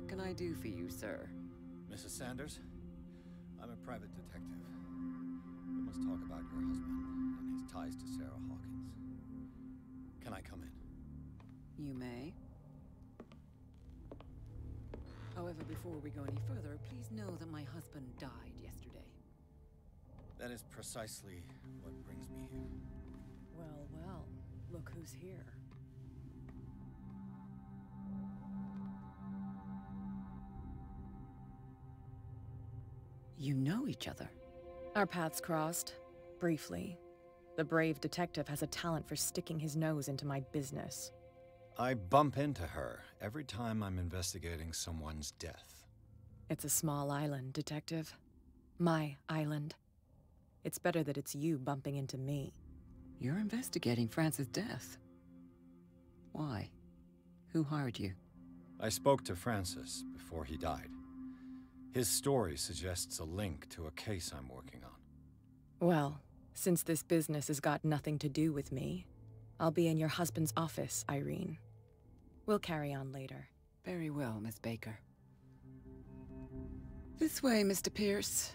What can I do for you, sir? Mrs. Sanders, I'm a private detective. We must talk about your husband and his ties to Sarah Hawkins. Can I come in? You may. However, before we go any further, please know that my husband died yesterday. That is precisely what brings me here. Well, well, look who's here. You know each other. Our paths crossed, briefly. The brave detective has a talent for sticking his nose into my business. I bump into her every time I'm investigating someone's death. It's a small island, detective. My island. It's better that it's you bumping into me. You're investigating Francis' death. Why? Who hired you? I spoke to Francis before he died. His story suggests a link to a case I'm working on. Well, since this business has got nothing to do with me, I'll be in your husband's office, Irene. We'll carry on later. Very well, Miss Baker. This way, Mr. Pierce.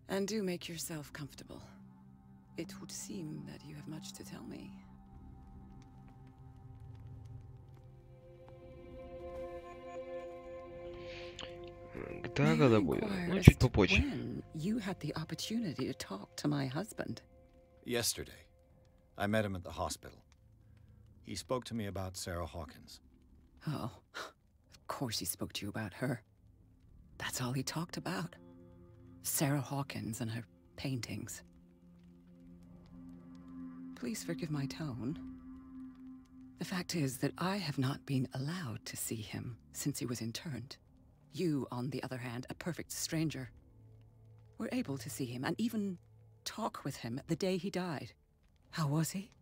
And do make yourself comfortable. It would seem that you have much to tell me. Да, когда будет? Ну, чуть попозже. When you had the opportunity to talk to my husband? Yesterday, I met him at the hospital. He spoke to me about Sarah Hawkins. Oh, of course he spoke to you about her. That's all he talked about. Sarah Hawkins and her paintings. Please forgive my tone. The fact is that I have not been allowed to see him since he was interned. You, on the other hand, a perfect stranger, were able to see him and even talk with him the day he died. How was he?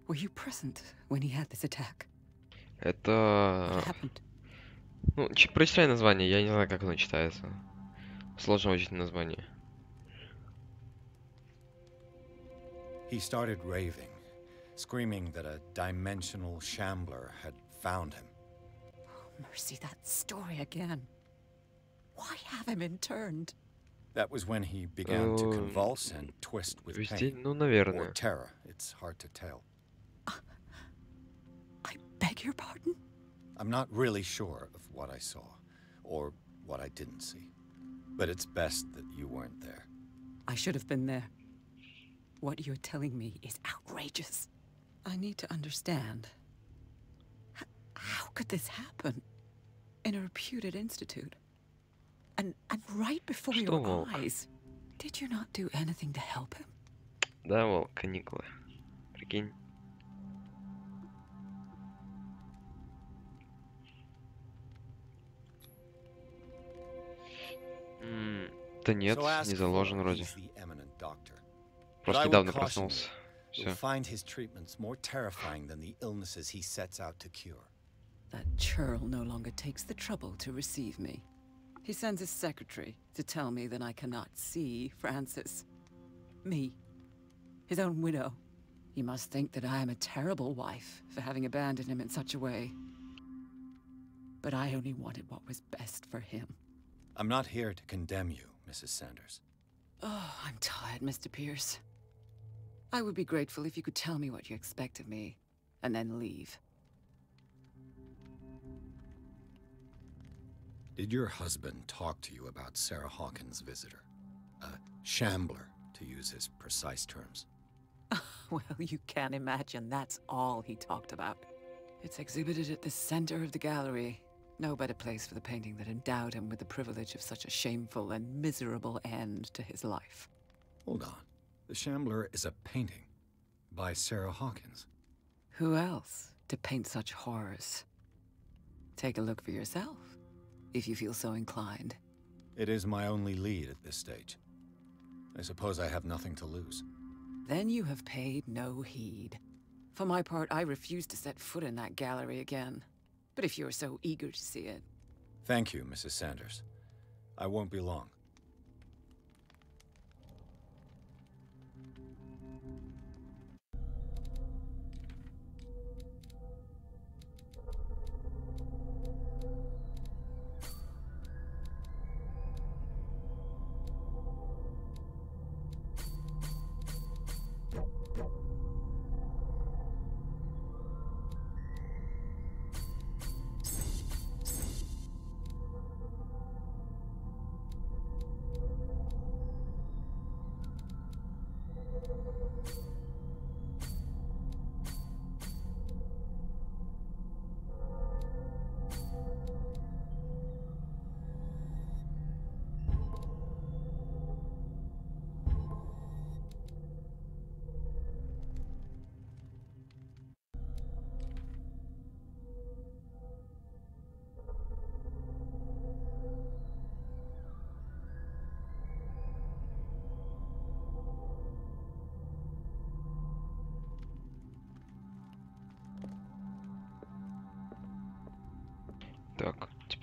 Were you present when he had this attack? Это... What happened? Ну, прочитай название, я не знаю, как оно читается. Сложно очень название. He started raving, screaming that a dimensional shambler had found him. Oh, mercy, that story again. Why have him interned? That was when he began to convulse and twist with pain. Ну, Or наверное. terror, it's hard to tell. I beg your pardon? I'm not really sure of what I saw, or what I didn't see. But it's best that you weren't there. I should have been there. What you're telling me is outrageous. I need to understand. How could this happen? In a reputed institute? And right before your Волк? eyes? Did you not do anything to help him? Да, Волк, каникулы. Прикинь. Да нет, So не ask заложен for, вроде. he's the eminent doctor. Просто I would недавно caution проснулся. You'll Все. find his treatments more terrifying than the illnesses he sets out to cure. That churl no longer takes the trouble to receive me. He sends his secretary to tell me that I cannot see Francis. Me. His own widow. He must think that I am a terrible wife for having abandoned him in such a way. But I only wanted what was best for him. I'm not here to condemn you, Mrs. Sanders. Oh, I'm tired, Mr. Pierce. I would be grateful if you could tell me what you expect of me, and then leave. Did your husband talk to you about Sarah Hawkins' visitor? A shambler, to use his precise terms. Well, you can imagine that's all he talked about. It's exhibited at the center of the gallery. No better place for the painting that endowed him with the privilege of such a shameful and miserable end to his life. Hold on. The Shambler is a painting by Sarah Hawkins. Who else to paint such horrors? Take a look for yourself, if you feel so inclined. It is my only lead at this stage. I suppose I have nothing to lose. Then you have paid no heed. For my part, I refuse to set foot in that gallery again. But if you're so eager to see it... Thank you, Mrs. Sanders. I won't be long.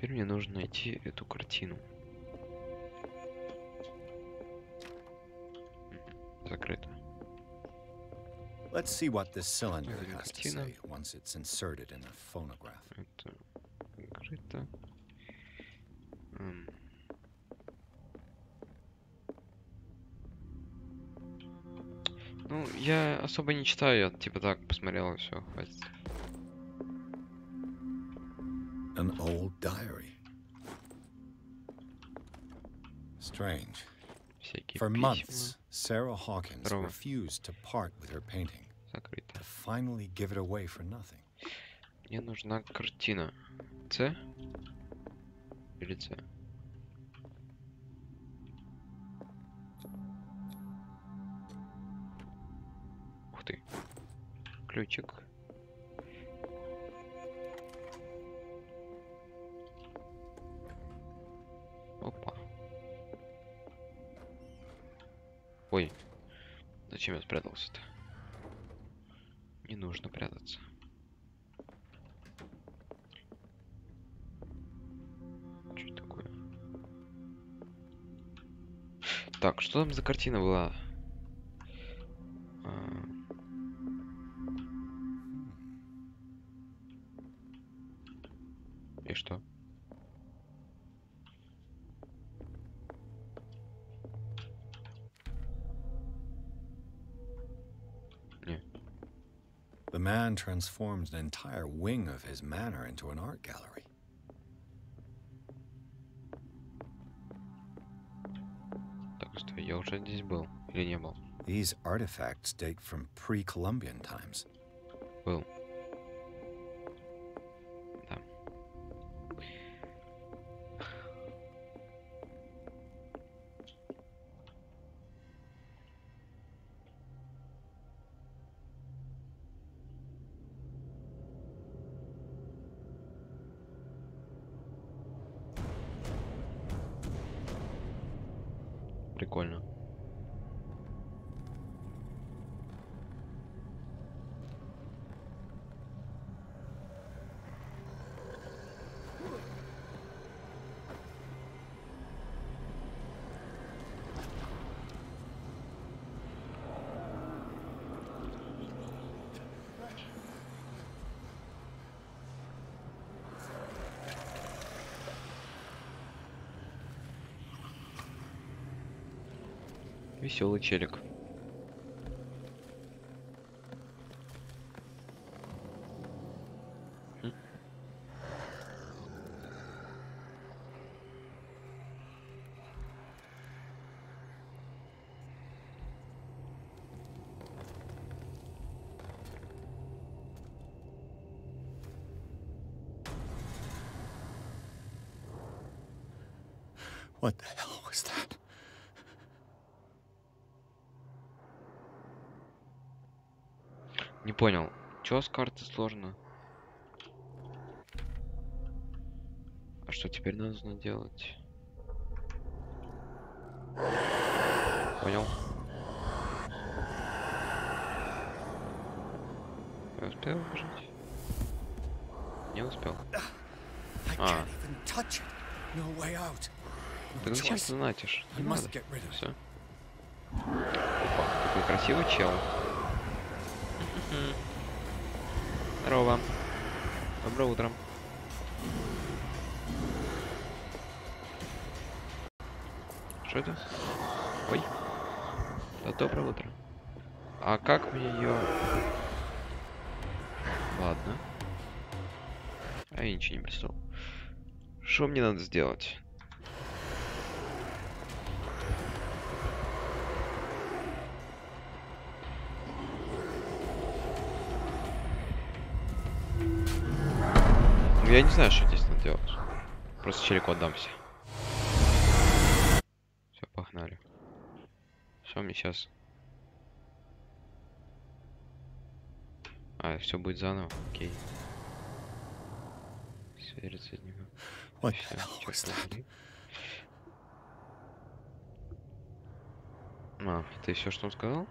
Теперь мне нужно найти эту картину. Закрыто. Let's see what this cylinder Видим has to картину. say once it's inserted in a phonograph. Это закрыто. Ну, я особо не читаю, я типа так посмотрел и все, хватит. An old diary. Strange. Всякие For письма. months, Sarah Hawkins Здорово. refused to part with her painting, Закрыто. to finally give it away for nothing. Мне нужна картина. С? Или С? Ух ты. Ключик. Опа. Ой. Зачем я спрятался-то? Не нужно прятаться. Что это такое? Так, что там за картина была? И что? Не. The man transforms an entire wing of his manor into an art gallery. Так, стой, я уже здесь был или не был? These artifacts date from pre-Columbian times. Был. Да. Прикольно. Веселый челик. What the hell was that? Не понял, чё с карты сложно? А что теперь нужно делать? Понял. Я успел убежать? Не успел. А. Так зачем ты натишь? Не надо. Все. Опа, какой красивый чел. Здорово. Доброе утро. Что это? Ой. Да, доброе утро. А как мне ее... Ладно. А я ничего не представил. Что мне надо сделать? Я не знаю, что здесь надо делать. Просто челику отдамся. Все, погнали. Все, мне сейчас. А, все будет заново. Окей. Свериться от него. А, ты все, что он сказал?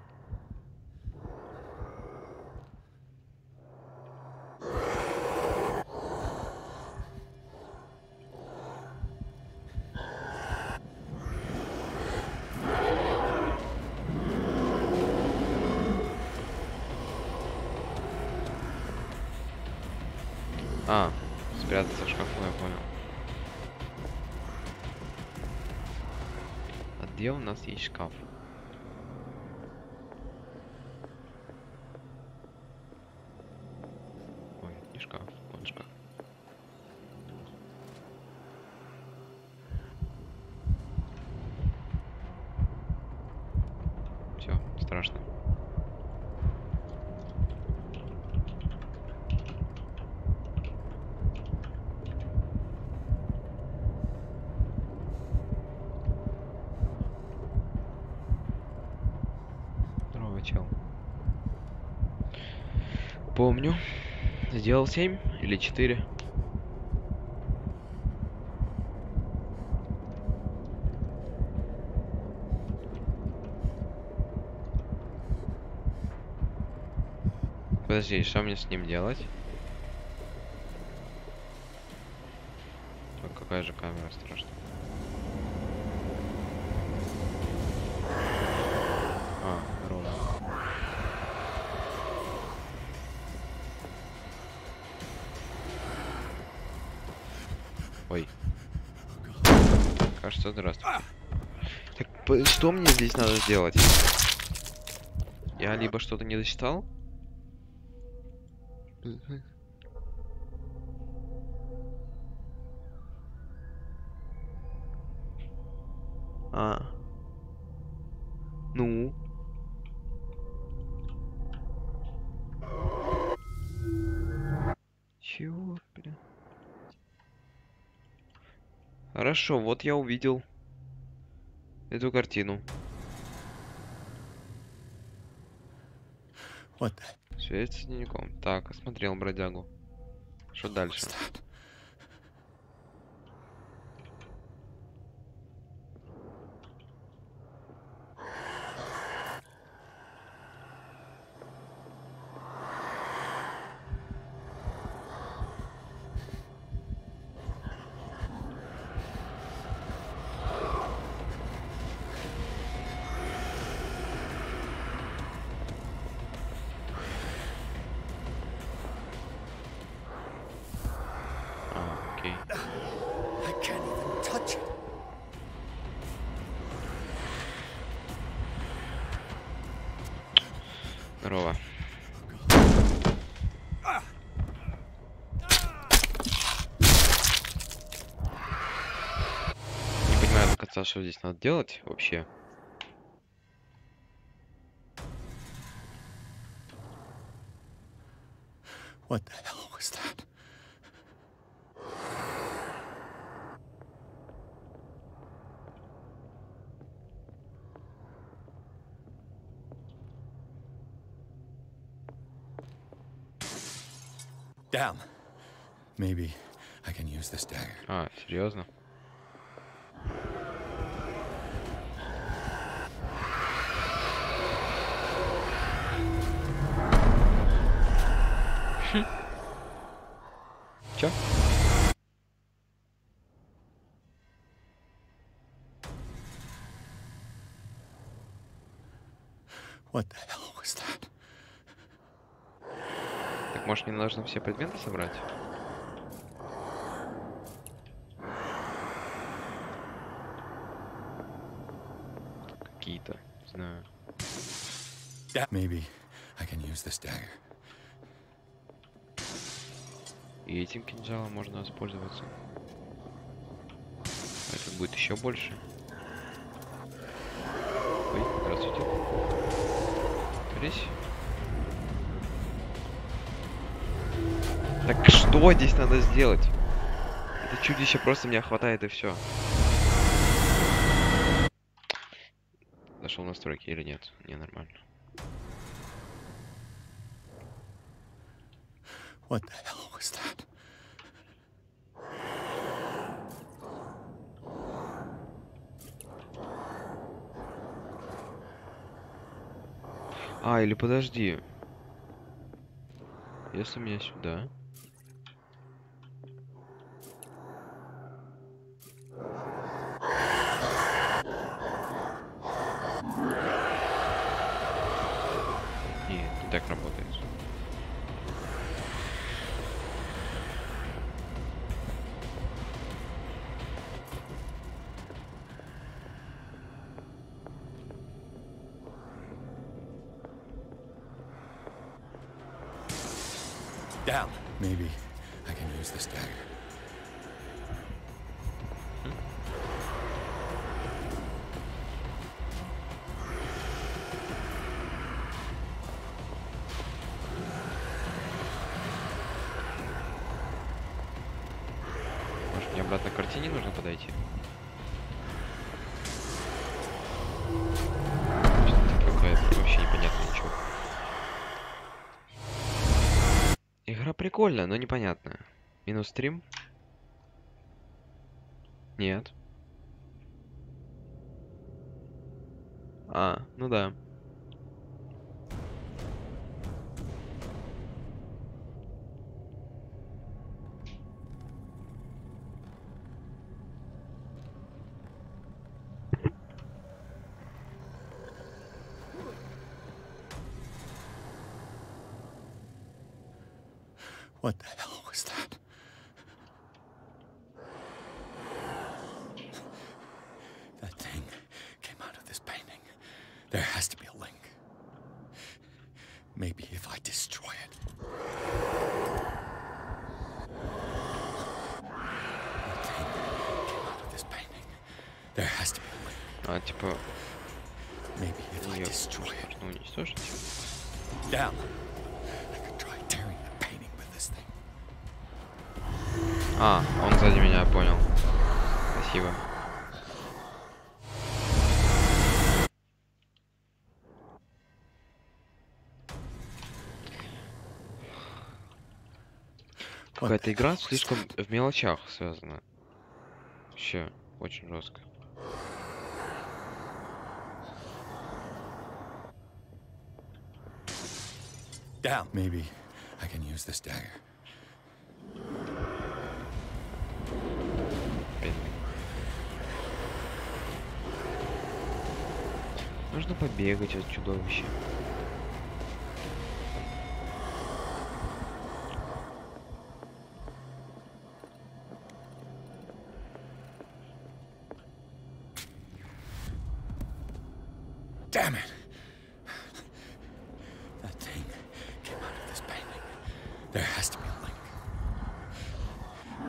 А, спрятаться в шкафу, я понял. А где у нас есть шкаф? Ой, не шкаф, вот шкаф. Все, страшно. Здорово, чел. Помню. Сделал 7 или 4. Подожди, что мне с ним делать? Так, какая же камера страшная. А, ровно. Ой. Кажется, здравствуйте. Так, что мне здесь надо сделать? Я либо что-то не дочитал. А. Ну. Чего, блин? Хорошо, вот я увидел эту картину. Связь с дневником. Так, осмотрел бродягу. Что дальше? Окей. Здорово. Не понимаю до конца, что здесь надо делать вообще. What the hell was that? Damn. Maybe I can use this dagger. А, серьезно? Чё? What the hell was that? Так, может, мне нужно все предметы собрать? Какие-то, не знаю. Maybe I can use this dagger. И этим кинжалом можно воспользоваться. А этот будет еще больше. Ой, здравствуйте. Здесь. Так что здесь надо сделать? Это чудище просто меня хватает и все. Зашел в настройки или нет? Не, нормально. What the hell was that? А, или подожди. Если меня сюда. Нет, не так работает. Down. Maybe I can use this dagger. Может, мне обратно к картине нужно подойти? Что-то какая-то вообще непонятно ничего. Игра прикольная, но непонятная. Минус стрим? Нет. А, ну да. What the hell was that? That thing came out of this painting. There has to be a link. Maybe if I destroy it. That thing came out of this painting. There has to be a link. А, типа... Maybe if I Её destroy it. нужно уничтожить. Down. I could try tearing the painting with this thing. А, он сзади меня, понял. Спасибо. Какая-то игра слишком в мелочах связана. Вообще, очень жестко. Down. Maybe I can use this dagger. Нужно побегать от чудовища. Damn it! That thing came out of this painting. There has to be a link.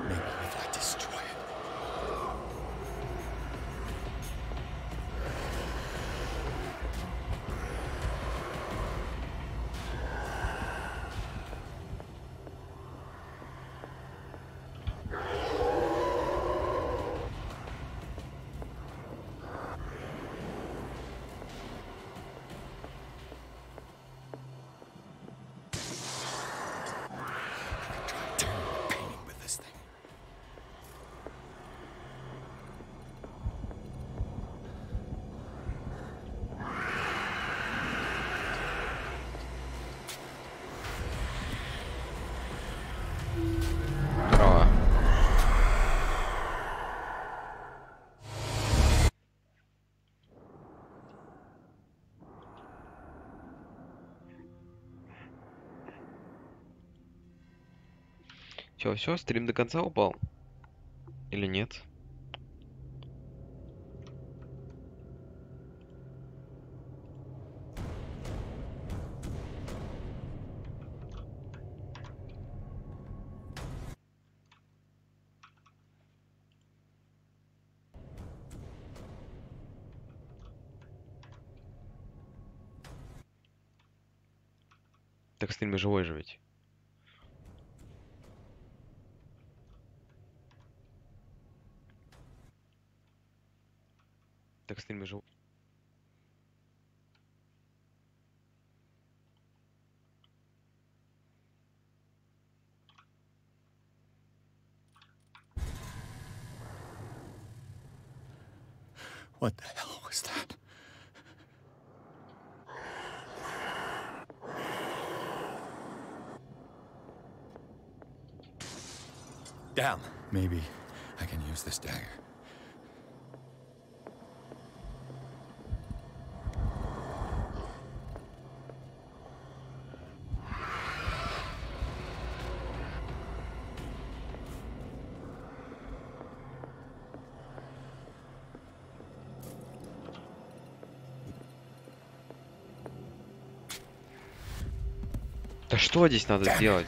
Maybe if I destroy it. Здорово. Чё, все, стрим до конца упал? Или нет? Так стрим живой же ведь. Так стрим живой. What the hell was that? Down. Maybe I can use this dagger. Да что здесь надо сделать?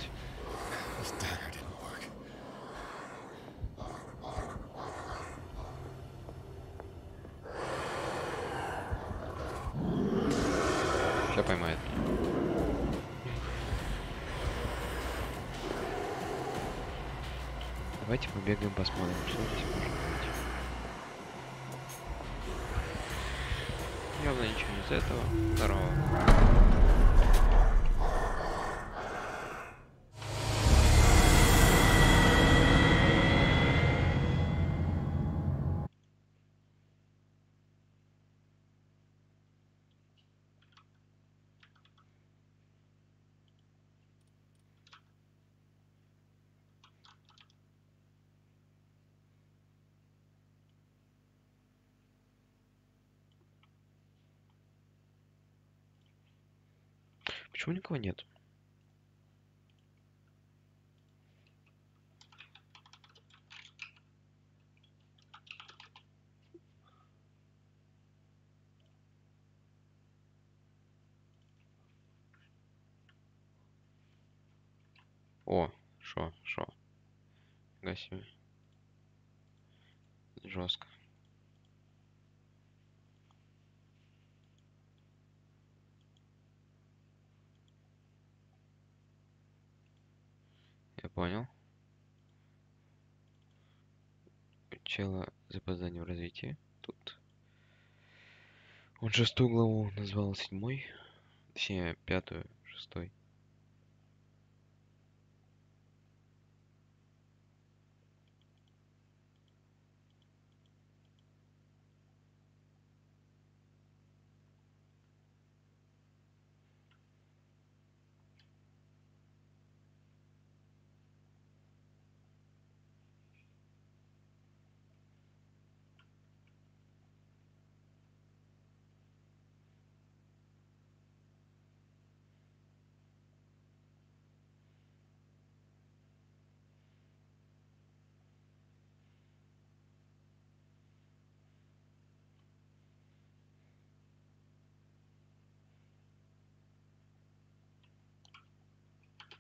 Давайте побегаем, посмотрим, что здесь может быть. Явно ничего из этого. Здорово. Почему никого нет? О, шо. Фига себе. Жестко. Я понял. Чела запоздание в развитии. Тут. Он 6-ю главу назвал 7-й. Точнее, 5-ю, 6-й.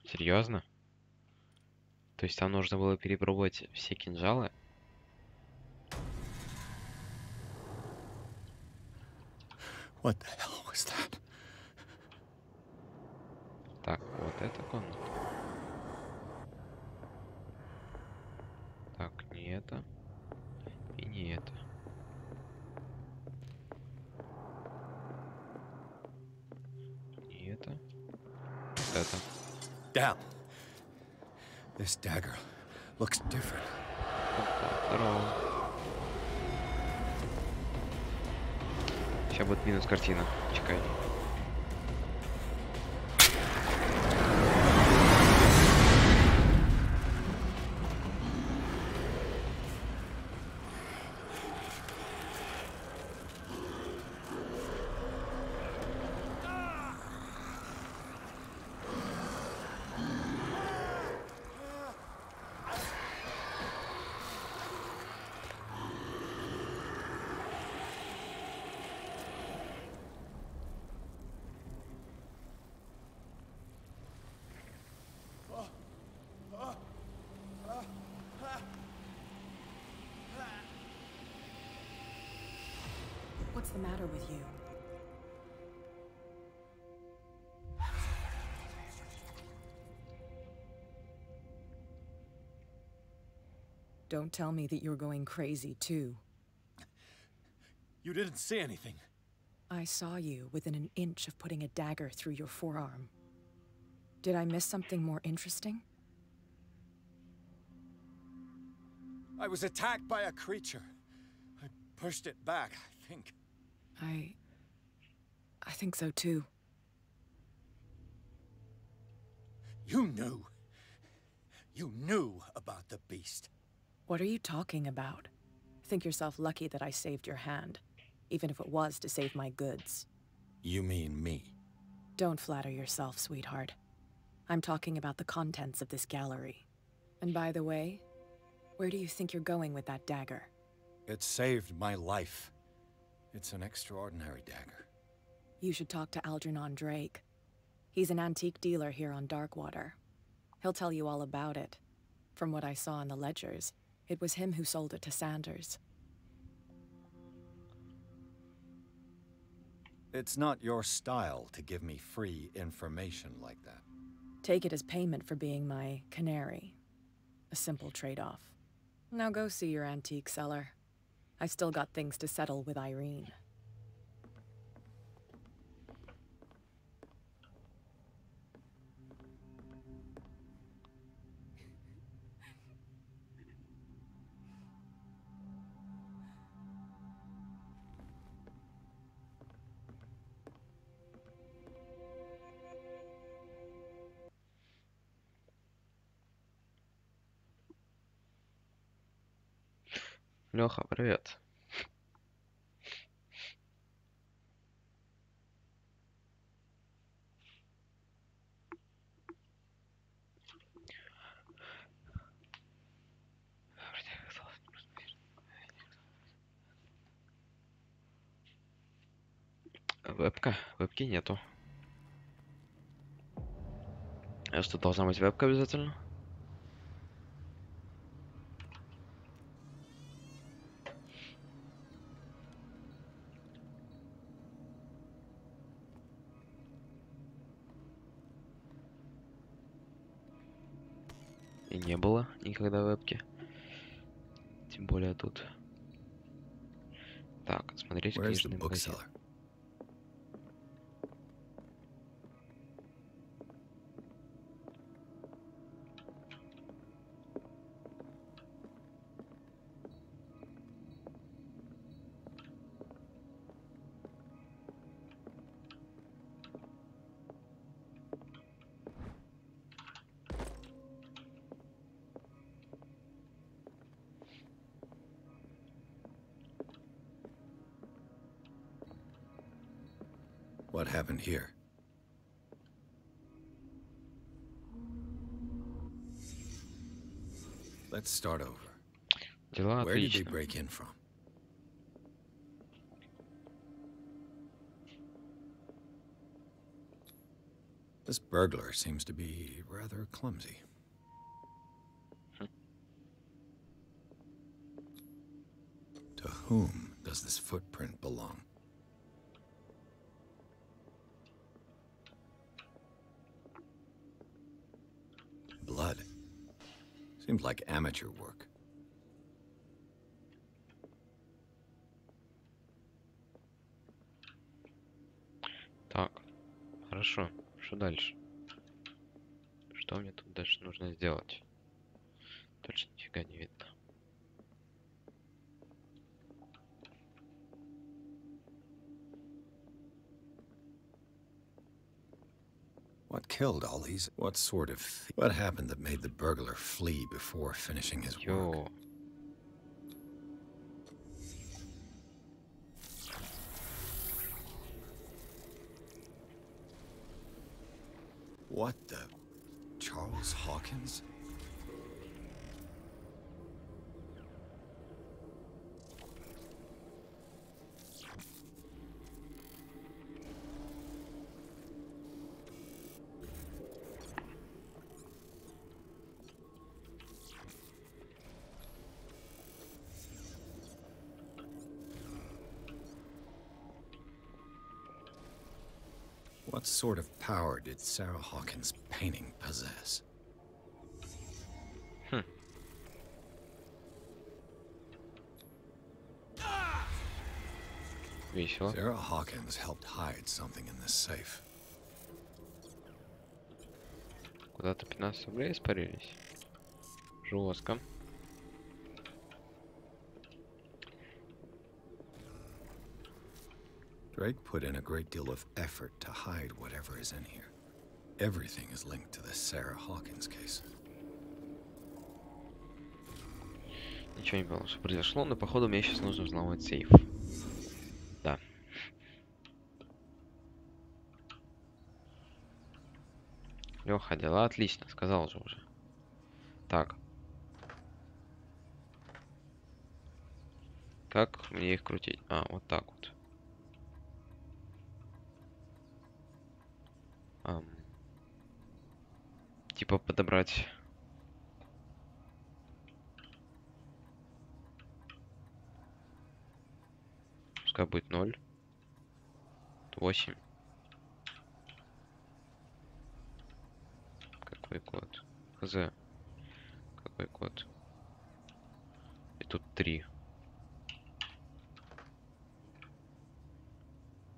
Серьезно? То есть там нужно было перепробовать все кинжалы? What the hell was that? Так, вот эта комната. Так, не это. И не это. Не это. Вот это. Damn. This dagger looks different. Здорово. Сейчас будет минус картина. Чекай. What's the matter with you? Don't tell me that you're going crazy, too. You didn't see anything. I saw you within an inch of putting a dagger through your forearm. Did I miss something more interesting? I was attacked by a creature. I pushed it back, I think. I think so, too. You knew. You knew about the beast. What are you talking about? Think yourself lucky that I saved your hand, even if it was to save my goods. You mean me? Don't flatter yourself, sweetheart. I'm talking about the contents of this gallery. And by the way, where do you think you're going with that dagger? It saved my life. It's an extraordinary dagger. You should talk to Algernon Drake. He's an antique dealer here on Darkwater. He'll tell you all about it. From what I saw in the ledgers, it was him who sold it to Sanders. It's not your style to give me free information like that. Take it as payment for being my canary. A simple trade-off. Now go see your antique seller. I still got things to settle with Irene. Леха, привет. Вебка? Вебки нету. А что, должна быть вебка обязательно? И не было никогда вебки. Тем более тут. Так, смотреть книжный магазин. What happened here? Let's start over. Дела Where did they отлично. break in from? This burglar seems to be rather clumsy. To whom does this footprint belong? Blood. Seems like amateur work. Так, хорошо. Что дальше? Что мне тут дальше нужно сделать? Точно нифига не видно. What killed all these? What sort of... What happened that made the burglar flee before finishing his work? Йо. What the... Charles Hawkins? What sort of power did Sarah Hawkins' painting possess? Весело. Sarah Hawkins helped hide something in this safe. Куда-то 15 рублей испарились. Жестко. Drake put in a great deal of effort to hide whatever is in here. Everything is linked to the Sarah Hawkins case. Ничего не понял, что произошло, но походу мне сейчас нужно взломать сейф. Да. Леха, дела отлично, сказал же уже. Так. Как мне их крутить? А, вот так вот. Типа подобрать. Пускай будет 0. 8. Какой код? Хз. Какой код? 3.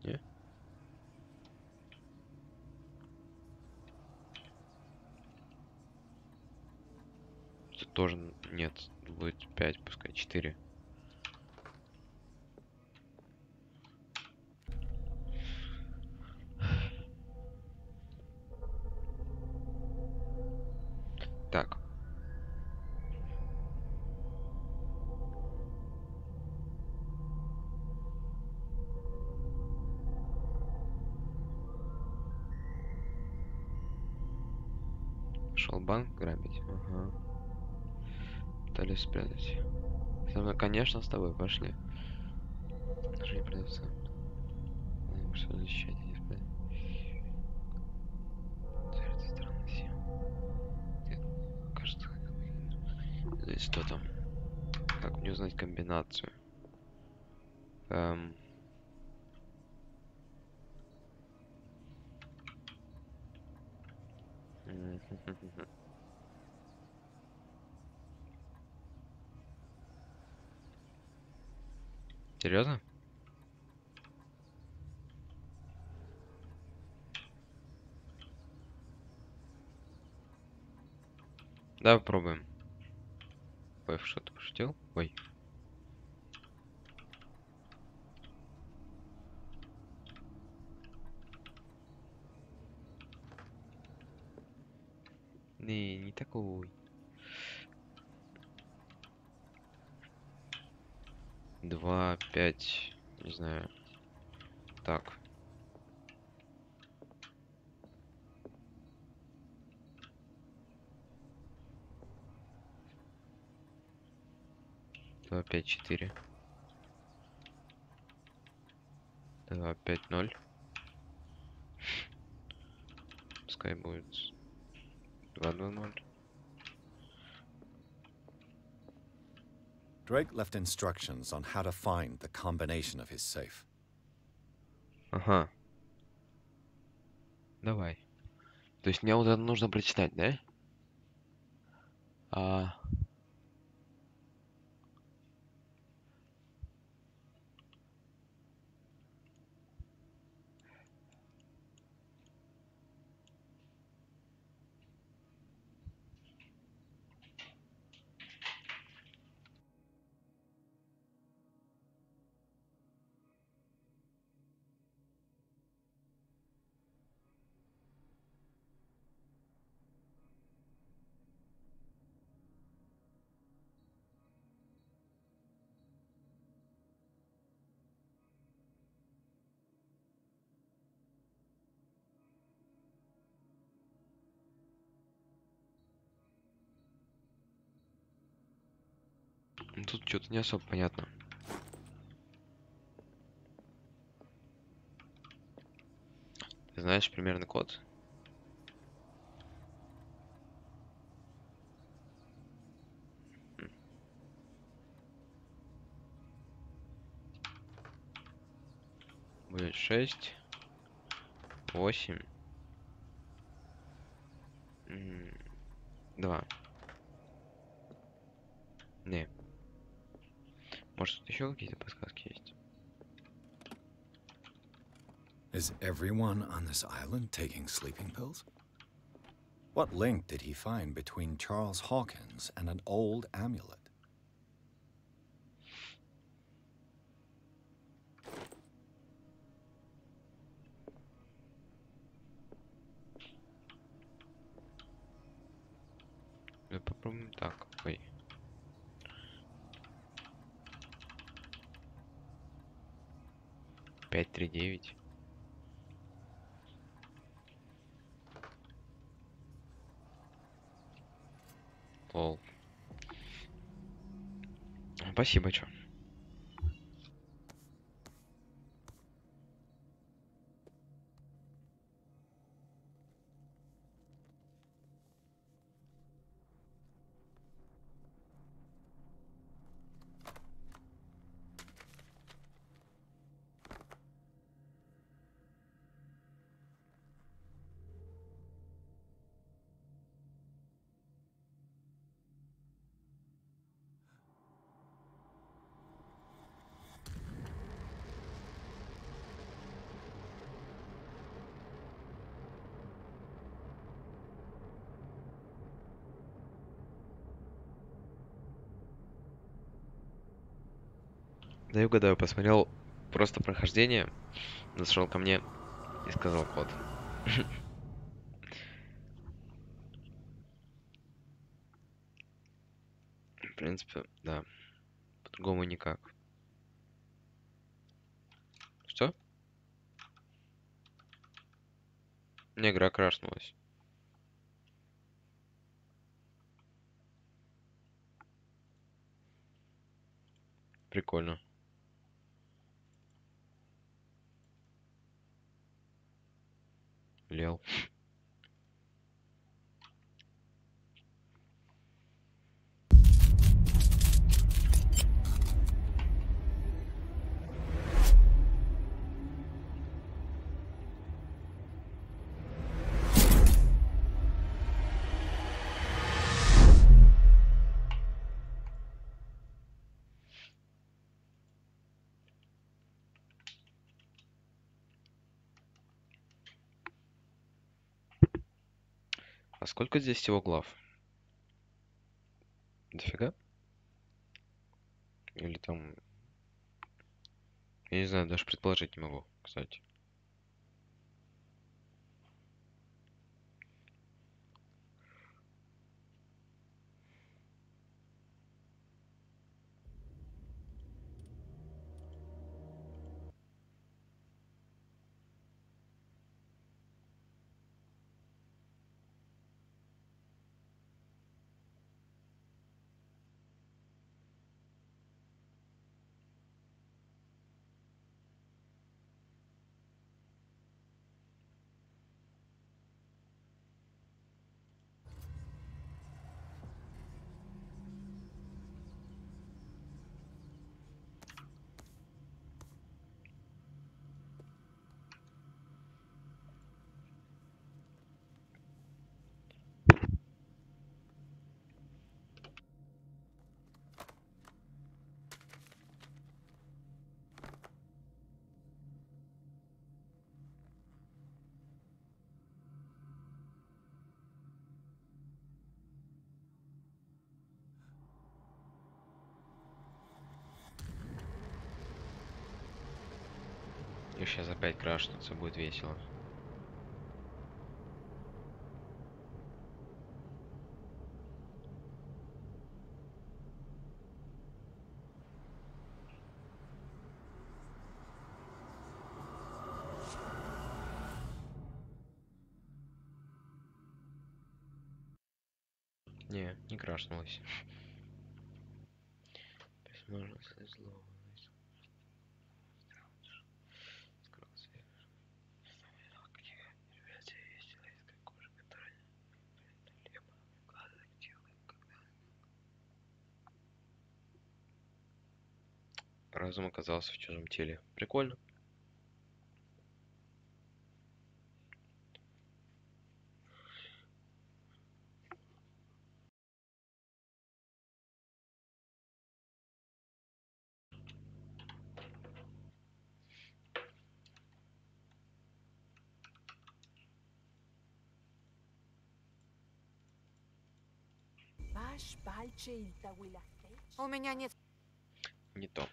Не? Тут тоже нет. Будет 5, пускай 4. Так. Шел банк грабить. Ага. Пытались спрятать. Самое, конечно, с тобой пошли. Даже не продавца. Что защищать, не спрятать. Это странно все. Кажется, здесь что там? Как мне узнать комбинацию? Серьезно? Давай попробуем. Ой, что-то пошутил? Ой. Не такой. 2, 5, не знаю. Так. Два, 5, 4. 2, 5, 0. Пускай будет 2, 2, 0. Drake left instructions on how to find the combination of his safe. Ага. Давай. То есть мне вот это нужно прочитать, да? 'Тут что-то не особо понятно. Ты знаешь примерный код? Будет 6, 8, 2. Не. Может, тут еще какие-то подсказки есть? Is everyone on this island taking sleeping pills? What link did he find between Charles Hawkins and an old amulet? Попробуем так. Ой. Пять, 3, 9. Лол. Спасибо, чё. угадаю, посмотрел просто прохождение, зашел ко мне и сказал код. В принципе, да. По-другому никак. Что? У меня игра крашнулась. Прикольно. Лел. А сколько здесь всего глав? Дофига? Или там... Я не знаю, даже предположить не могу, кстати. И сейчас опять крашнется, будет весело. Не крашнулось. Разум оказался в чужом теле. Прикольно. У меня нет... Не то.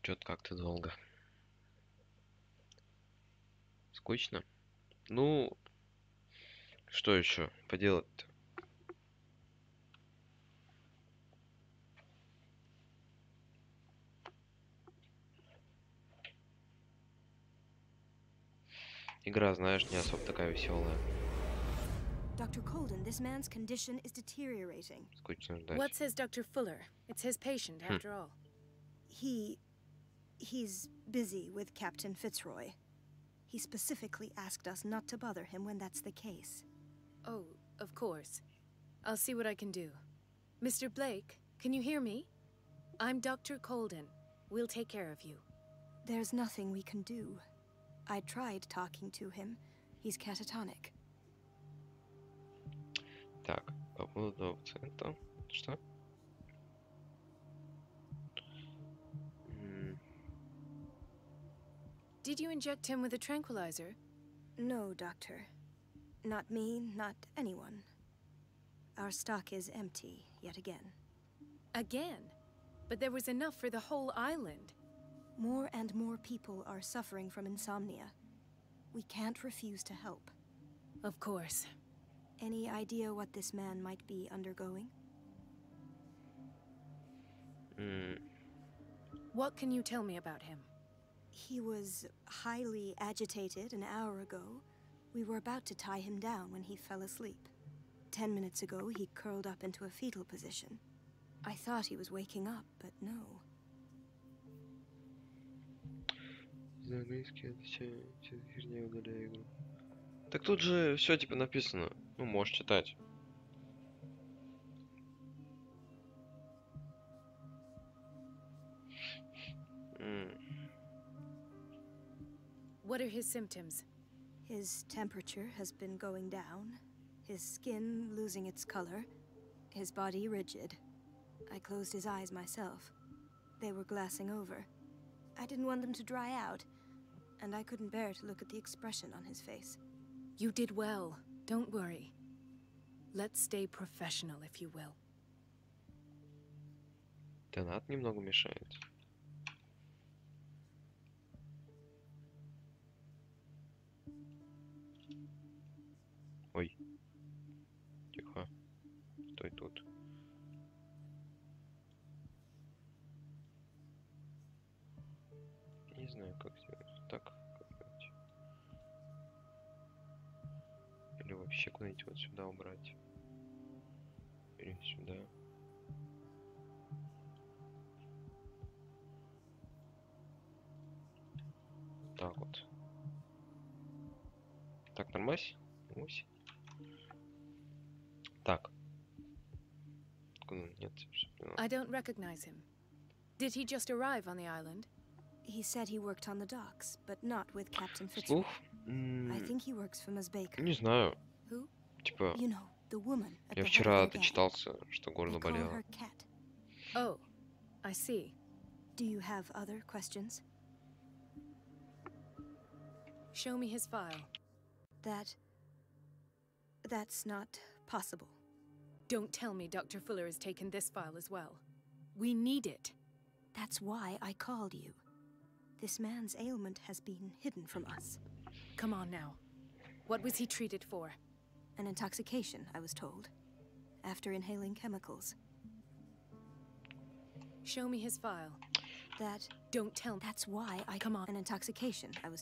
Чё-то как-то долго. Скучно? Ну, что еще поделать-то? Игра, знаешь, не особо такая веселая. Dr. Colden, this man's condition is deteriorating. Скучно ждать. What says Dr. Fuller? It's his patient, after all. He's busy with Captain Fitzroy. He specifically asked us not to bother him when that's the case. Oh, of course. I'll see what I can do. Mr. Blake, can you hear me? I'm Dr. Colden. We'll take care of you. There's nothing we can do. I tried talking to him. He's catatonic. Так, По поводу акцента. Что? Did you inject him with a tranquilizer? No, Doctor. Not me, not anyone. Our stock is empty, yet again. Again? But there was enough for the whole island. More and more people are suffering from insomnia. We can't refuse to help. Of course. Any idea what this man might be undergoing? What can you tell me about him? He was highly agitated an hour ago. We were about to tie him down when he fell asleep. 10 minutes ago, he curled up into a fetal position. I thought he was waking up, but no. За английский отвечаю, херня, удаляю игру. Так тут же все типа написано. Ну, можешь читать. What are his symptoms? His temperature has been going down, his skin losing its color, his body rigid. I closed his eyes myself. They were glassing over. I didn't want them to dry out, and I couldn't bear to look at the expression on his face. You did well. Don't worry. Let's stay professional, if you will. Донат немного мешает. Ой. Тихо. Стой тут. Не знаю, как сделать. Так, как-нибудь. Или вообще куда-нибудь вот сюда убрать. Или сюда. Так вот. Так, нормально? Так. Нет, I don't recognize him. Did he just arrive on the island? He said he worked on the docks, but not with Captain Fitzroy. Слух? I think he works for Miss Baker. Не знаю. Who? Типа, You know, the woman at я the head вчера of their gang. дочитался, что They горло call болело. her Cat. Oh, I see. Do you have other questions? Show me his file. That's not possible. Don't tell me Dr. Fuller has taken this file as well. We need it. That's why I called you. This man's ailment has been hidden from us. Come on now. What was he treated for? An intoxication, I was told, after inhaling chemicals. Show me his file. Don't tell me. That's why I... Come on. An intoxication, I was...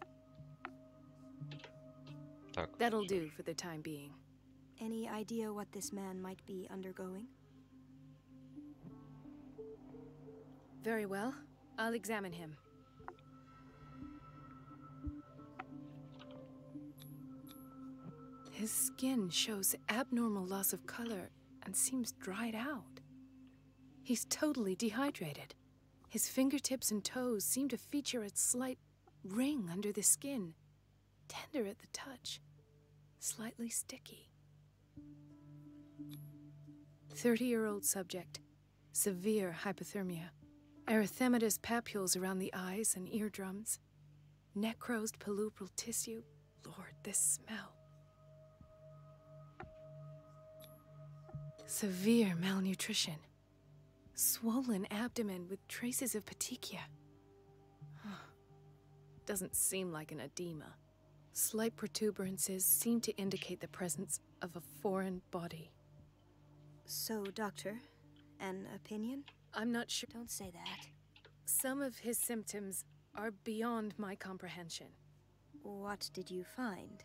Так. That'll do for the time being. Any idea what this man might be undergoing? Very well. I'll examine him. His skin shows abnormal loss of color and seems dried out. He's totally dehydrated. His fingertips and toes seem to feature a slight ring under the skin, tender at the touch, slightly sticky. 30-year-old subject, severe hypothermia, erythematous papules around the eyes and eardrums, necrosed palpebral tissue. Lord, this smell. Severe malnutrition, swollen abdomen with traces of petechia. Doesn't seem like an edema. Slight protuberances seem to indicate the presence of a foreign body. So, Doctor, an opinion? I'm not sure. Don't say that. Some of his symptoms are beyond my comprehension. What did you find?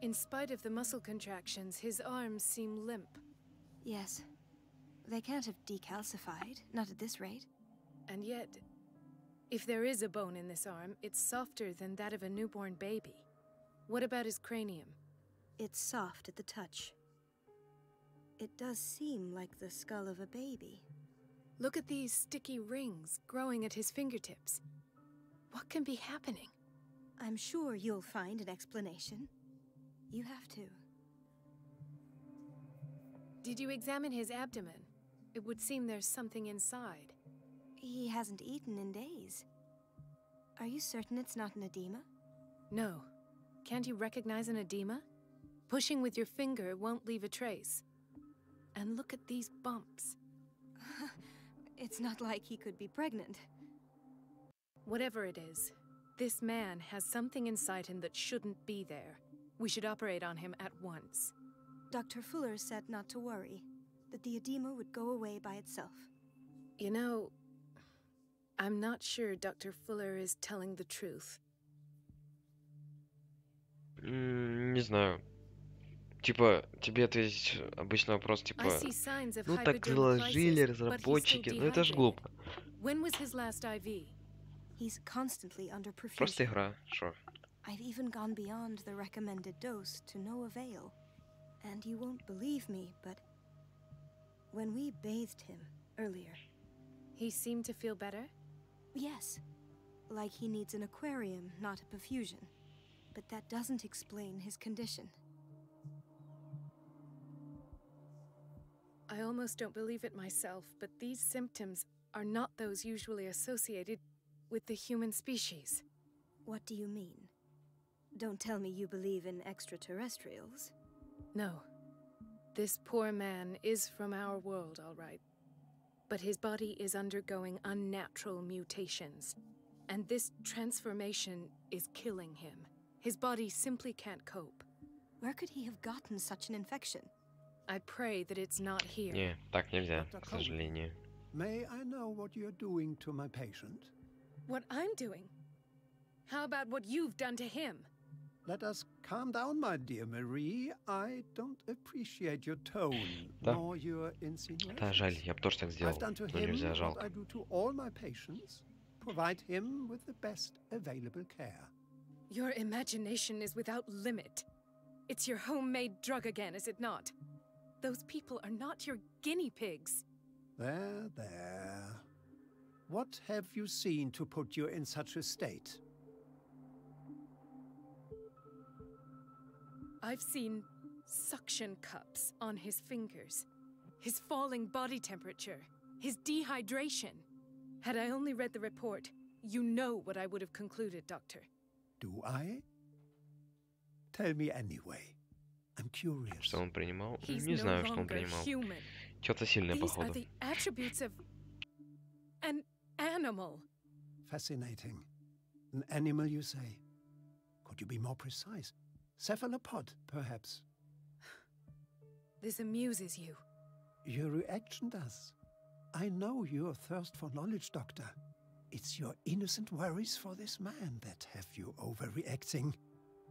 In spite of the muscle contractions, his arms seem limp. Yes. They can't have decalcified, not at this rate. And yet, if there is a bone in this arm, it's softer than that of a newborn baby. What about his cranium? It's soft at the touch. It does seem like the skull of a baby. Look at these sticky rings growing at his fingertips. What can be happening? I'm sure you'll find an explanation. You have to. Did you examine his abdomen? It would seem there's something inside. He hasn't eaten in days. Are you certain it's not an edema? No. Can't you recognize an edema? Pushing with your finger won't leave a trace. And look at these bumps. It's not like he could be pregnant. Whatever it is, this man has something inside him that shouldn't be there. We should operate on him at once. Dr. Fuller said not to worry, that the edema would go away by itself. You know, I'm not sure Dr. Fuller is telling the truth. Не знаю. Типа, тебе ответить обычный вопрос, типа, ну так заложили разработчики, ну это ж глупо. When was his last IV? He's constantly under perfusion. Просто игра, шо. I've even gone beyond the recommended dose to no avail. And you won't believe me, but when we bathed him earlier... He seemed to feel better? Yes. Like he needs an aquarium, not a perfusion. But that doesn't explain his condition. I almost don't believe it myself, but these symptoms are not those usually associated with the human species. What do you mean? Don't tell me you believe in extraterrestrials. No. This poor man is from our world, all right. But his body is undergoing unnatural mutations. And this transformation is killing him. His body simply can't cope. Where could he have gotten such an infection? I pray that it's not here. Не, так нельзя, к сожалению. May I know what you're doing to my patient? What I'm doing? How about what you've done to him? Let us calm down, my dear Marie. I don't appreciate your tone, Да. nor your insinuations. Да, жаль, я бы тоже так сделал, I've done to но him нельзя, what жалко. I do to all my patients. Provide him with the best available care. Your imagination is without limit. It's your homemade drug again, is it not? Those people are not your guinea pigs. There, there. What have you seen to put you in such a state? I've seen suction cups on his fingers, his falling body temperature, his dehydration. Had I only read the report, you know what I would have concluded, Doctor. Do I? Tell me anyway. I'm curious. Что он принимал? He's Не no знаю, что он longer принимал. human. Что-то сильное, These are походу. the attributes of an animal. Fascinating. An animal, you say? Could you be more precise? Cephalopod, perhaps? This amuses you. Your reaction does. I know your thirst for knowledge, Doctor. It's your innocent worries for this man that have you overreacting.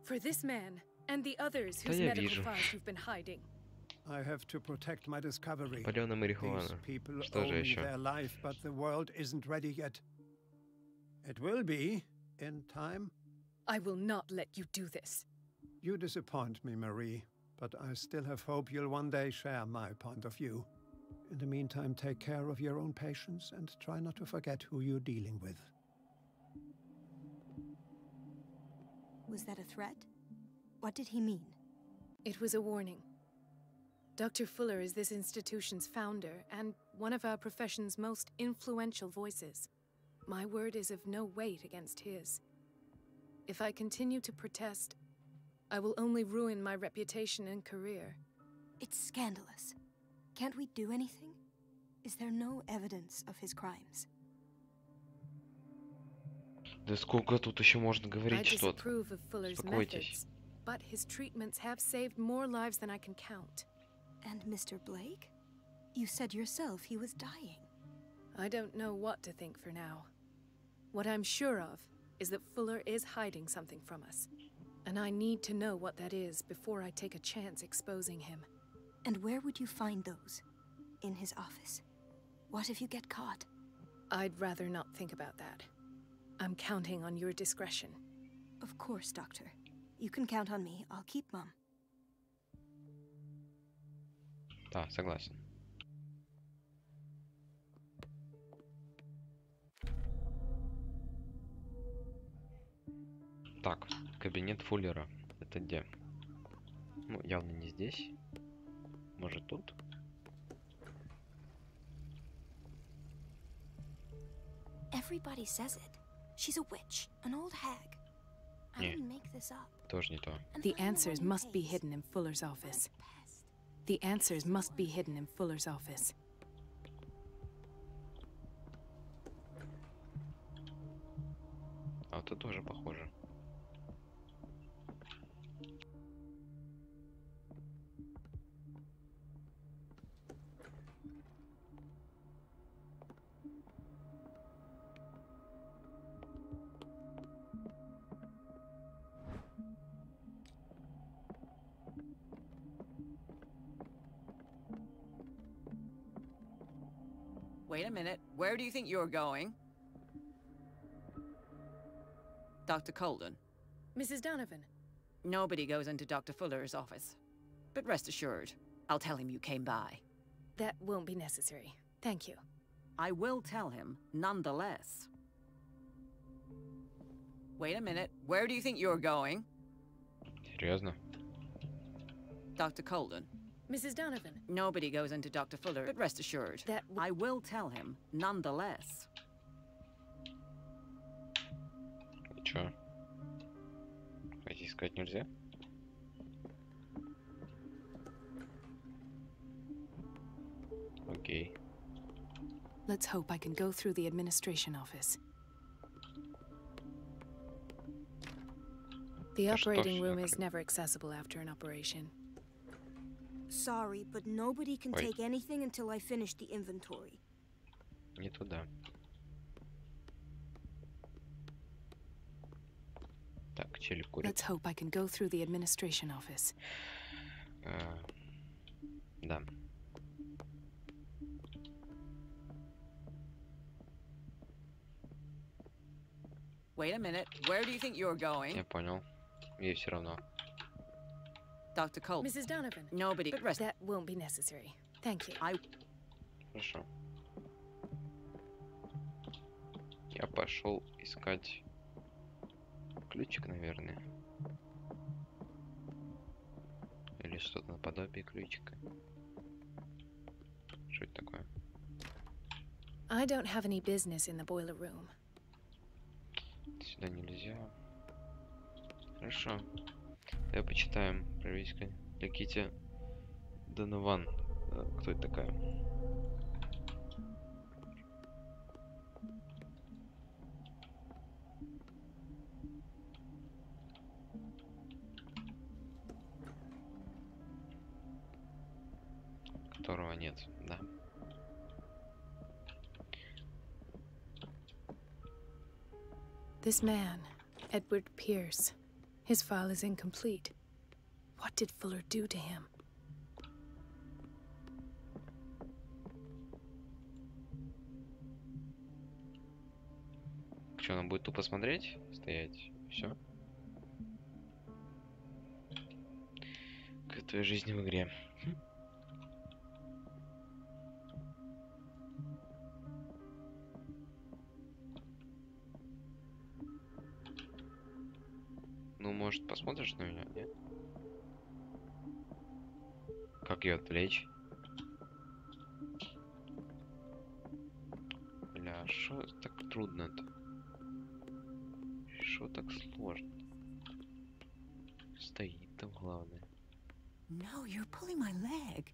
For this man and the others Да whose я medical вижу. files you've been hiding. I have to protect my discovery. Палёная These марихуана. people Что owe же me еще? their life, but the world isn't ready yet. It will be, in time. I will not let you do this. You disappoint me, Marie, but I still have hope you'll one day share my point of view. In the meantime, take care of your own patients and try not to forget who you're dealing with. Was that a threat? What did he mean? It was a warning. Dr. Fuller is this institution's founder and one of our profession's most influential voices. My word is of no weight against his. If I continue to protest, I will only ruin my reputation and career. It's scandalous. Can't we do anything? Is there no evidence of his crimes? Да сколько тут еще можно I говорить что-то? disapprove of Fuller's Успокойтесь. methods, but his treatments have saved more lives than I can count. And Mr. Blake? You said yourself he was dying. I don't know what to think for now. What I'm sure of is that Fuller is hiding something from us. And I need to know what that is before I take a chance exposing him. And where would you find those? In his office? What if you get caught? I'd rather not think about that. I'm counting on your discretion. Of course, Doctor. You can count on me. I'll keep Mum. Да, согласен. Так, кабинет Фуллера. Это где? Ну, явно не здесь. Может, тут? Everybody says it. She's a witch, an old hag. I didn't make this up. Тоже не то. The answers must be hidden in Fuller's office. The answers must be hidden in Fuller's office. А вот это тоже похоже. Wait a minute. Where do you think you're going? Dr. Colden. Mrs. Donovan. Nobody goes into Dr. Fuller's office. But rest assured, I'll tell him you came by. That won't be necessary. Thank you. I will tell him, nonetheless. Wait a minute. Where do you think you're going? Серьезно? Dr. Colden. Mrs. Donovan. Nobody goes into Dr. Fuller, but rest assured, That I will tell him, nonetheless. И чё? Пойти искать нельзя? Окей. Let's hope I can go through the administration office. The Да что operating ж room я is прям- never accessible after an operation. Sorry, but nobody can Wait. take anything until I finish the inventory. Не туда. Так, челик курит. Let's hope I can go through the administration office. Да. Wait a minute. Where do you think you're going? Я понял. Ей все равно. Dr. Colden. Mrs. Donovan. Nobody, but rest. That won't be necessary. Thank you. Хорошо. Я пошел искать ключик, наверное. Или что-то наподобие ключика. Что это такое? I don't have any business in the boiler room. Сюда нельзя. Хорошо. Давай почитаем. Проверить-ка. Ликите Донован. Кто это такая? Которого нет, да. This man, Edward Pierce, his file is incomplete. What did Fuller do to him? Что, нам будет тупо смотреть? Стоять? Все? Как твоя жизнь в игре? Ну, может, посмотришь на меня, нет? Как ее отвлечь? Бля, шо так трудно-то? Шо так сложно? Стоит там главное. No, you're pulling my leg.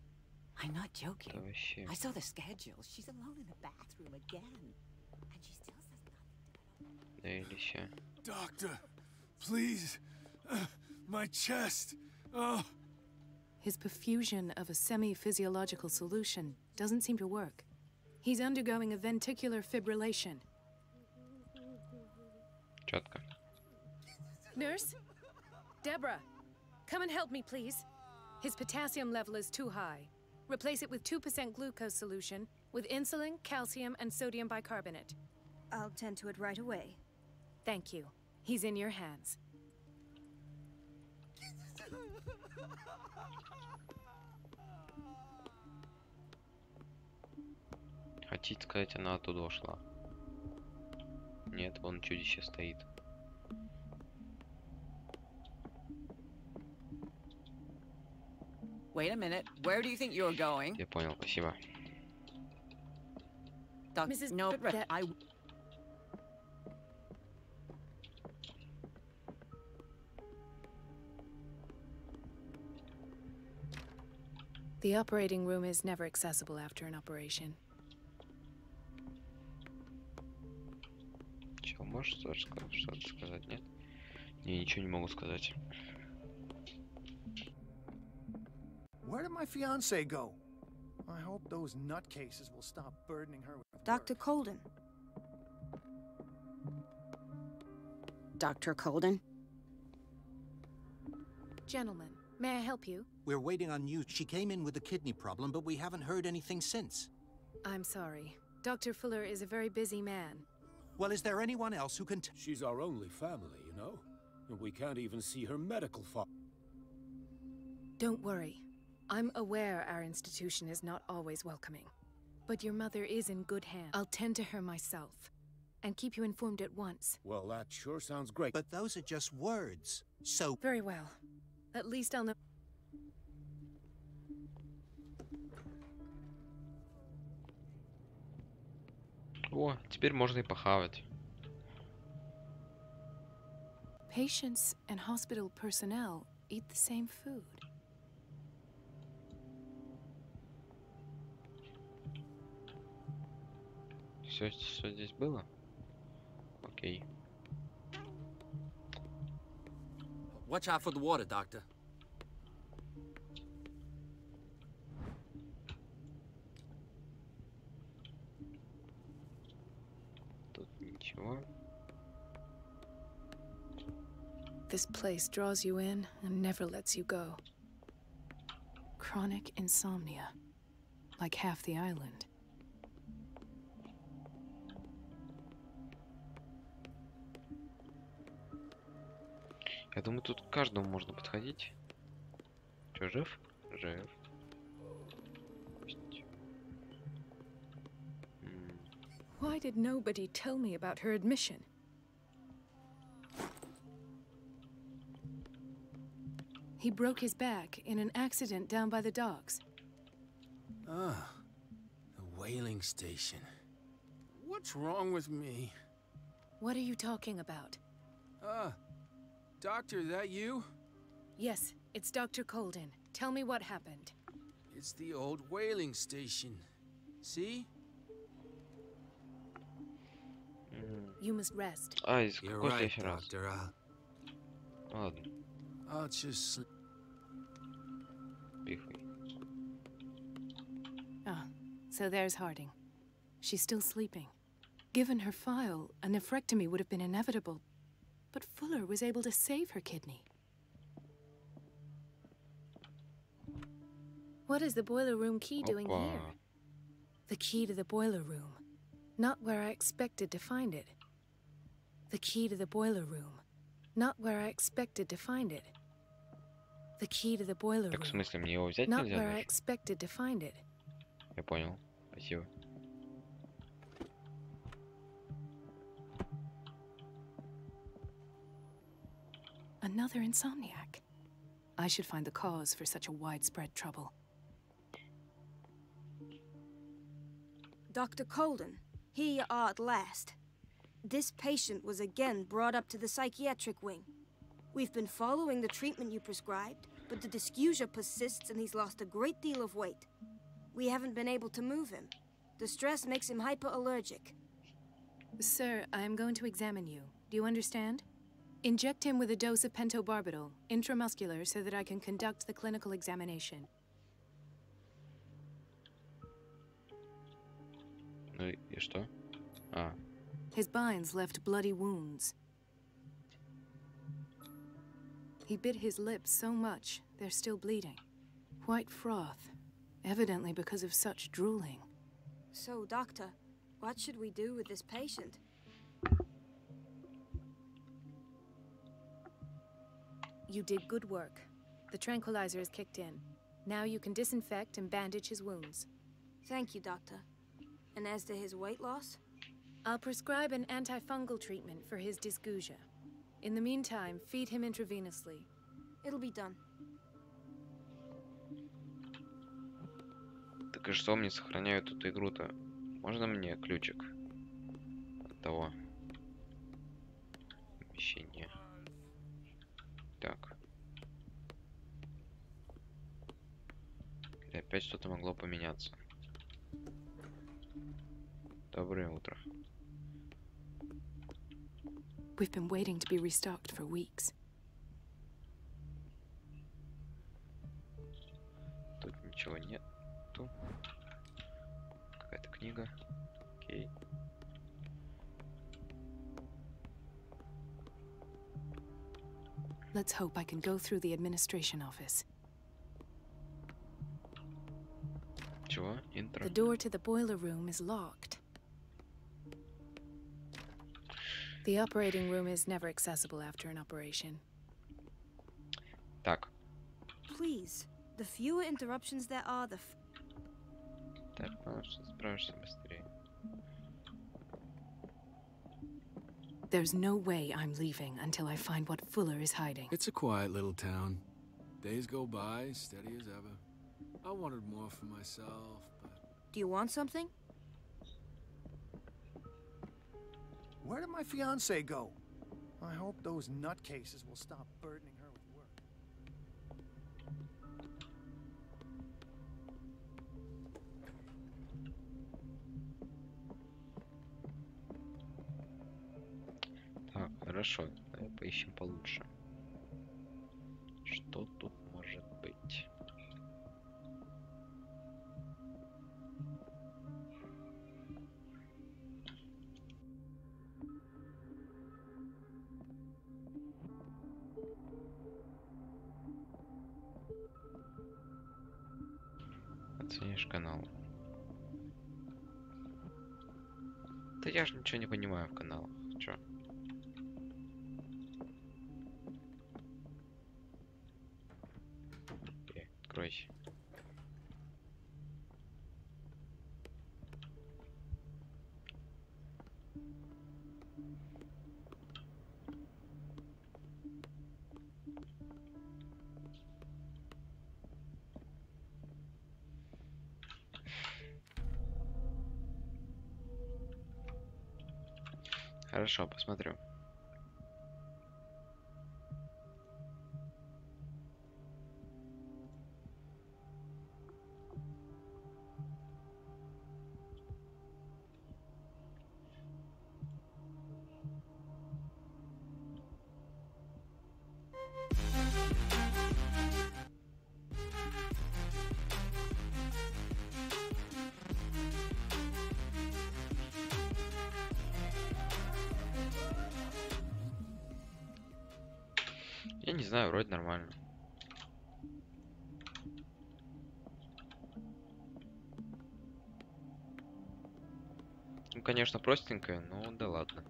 I'm not joking. Это вообще... I saw the schedule. She's alone in the bathroom again. And she still says nothing. Да или ща. Doctor, please. My chest. Oh. His perfusion of a semi-physiological solution doesn't seem to work. He's undergoing a ventricular fibrillation. Четко. Nurse? Deborah, come and help me, please. His potassium level is too high. Replace it with 2% glucose solution with insulin, calcium, and sodium bicarbonate. I'll tend to it right away. Thank you. He's in your hands. Хотите сказать, она оттуда ушла? Нет, вон чудище стоит. Wait a minute. Where do you think you're going? Я понял, спасибо. Mrs. No, That- I... The operating room is never accessible after an operation. Чё, можешь что-то сказать, нет? Не, ничего не могу сказать. Where did my fiancée go? I hope those nutcases will stop burdening her with Dr. work. Colden. Dr. Colden? Gentlemen, may I help you? We're waiting on you. She came in with a kidney problem, but we haven't heard anything since. I'm sorry. Dr. Fuller is a very busy man. Well, is there anyone else who can She's our only family, you know? And we can't even see her medical file. Don't worry. I'm aware our institution is not always welcoming. But your mother is in good hands. I'll tend to her myself. And keep you informed at once. Well, that sure sounds great. But those are just words. So, Very well. At least I'll know. О, теперь можно и похавать. Patients and hospital personnel eat the same food. Все, что здесь было? Окей. Watch out for the water, Doctor. Тут ничего. This place draws you in and never lets you go. Chronic insomnia, like half the island. Я думаю, тут к каждому можно подходить. Чё, жив? Жив. Пусть. Why did nobody tell me about her admission? He broke his back in an accident down by the docks. Ah, the whaling station. What's wrong with me? What are you talking about? Doctor, that you? Yes, it's Dr. Colden. Tell me what happened. It's the old whaling station. See? You must rest. Ай, You're какой right, следующий раз? Doctor. Ладно, I'll just sleep. пихай. Ah, so there's Harding. She's still sleeping. Given her file, a nephrectomy would have been inevitable. But Fuller was able to save her kidney. What is the boiler room key doing Опа. here? The key to the boiler room. Not where I expected to find it. The key to the boiler room. Not where I expected to find it. The key to the boiler Так, в room. смысле, мне его взять Not нельзя where I даже? expected to find it. Я понял. Спасибо. Another insomniac. I should find the cause for such a widespread trouble. Dr. Colden, here you are at last. This patient was again brought up to the psychiatric wing. We've been following the treatment you prescribed, but the dysgeusia persists and he's lost a great deal of weight. We haven't been able to move him. The stress makes him hyperallergic. Sir, I am going to examine you. Do you understand? Inject him with a dose of pentobarbital, intramuscular, so that I can conduct the clinical examination. Ну и что? А, His binds left bloody wounds. He bit his lips so much, they're still bleeding. White froth, evidently because of such drooling. So, Doctor, what should we do with this patient? You did good work. The tranquilizer is kicked in. Now you can disinfect and bandage his wounds. Thank you, Doctor. And as to his weight loss? I'll prescribe an antifungal treatment for his dysgeusia. In the meantime, feed him intravenously. It'll be done. и что мне сохраняют эту игру-то? Можно мне ключик от того помещения? Так. И опять что-то могло поменяться. Доброе утро. We've been waiting to be restocked for weeks. Тут ничего нет. Тут какая-то книга. Окей. Let's hope I can go through the administration office. Чего? Интро. The door to the boiler room is locked. The operating room is never accessible after an operation. Так. Please, the fewer interruptions there are, the Так, главное, что справишься быстрее. There's no way I'm leaving until I find what Fuller is hiding. It's a quiet little town. Days go by, steady as ever. I wanted more for myself, but... Do you want something? Where did my fiancée go? I hope those nutcases will stop burdening her with work. Так, хорошо. Давай поищем получше. Что тут может быть? Оценишь канал. Да я же ничего не понимаю в каналах. Чё? Окей, откройся. Хорошо, посмотрю. Я не знаю, вроде нормально. Ну, конечно, простенькая, но да ладно.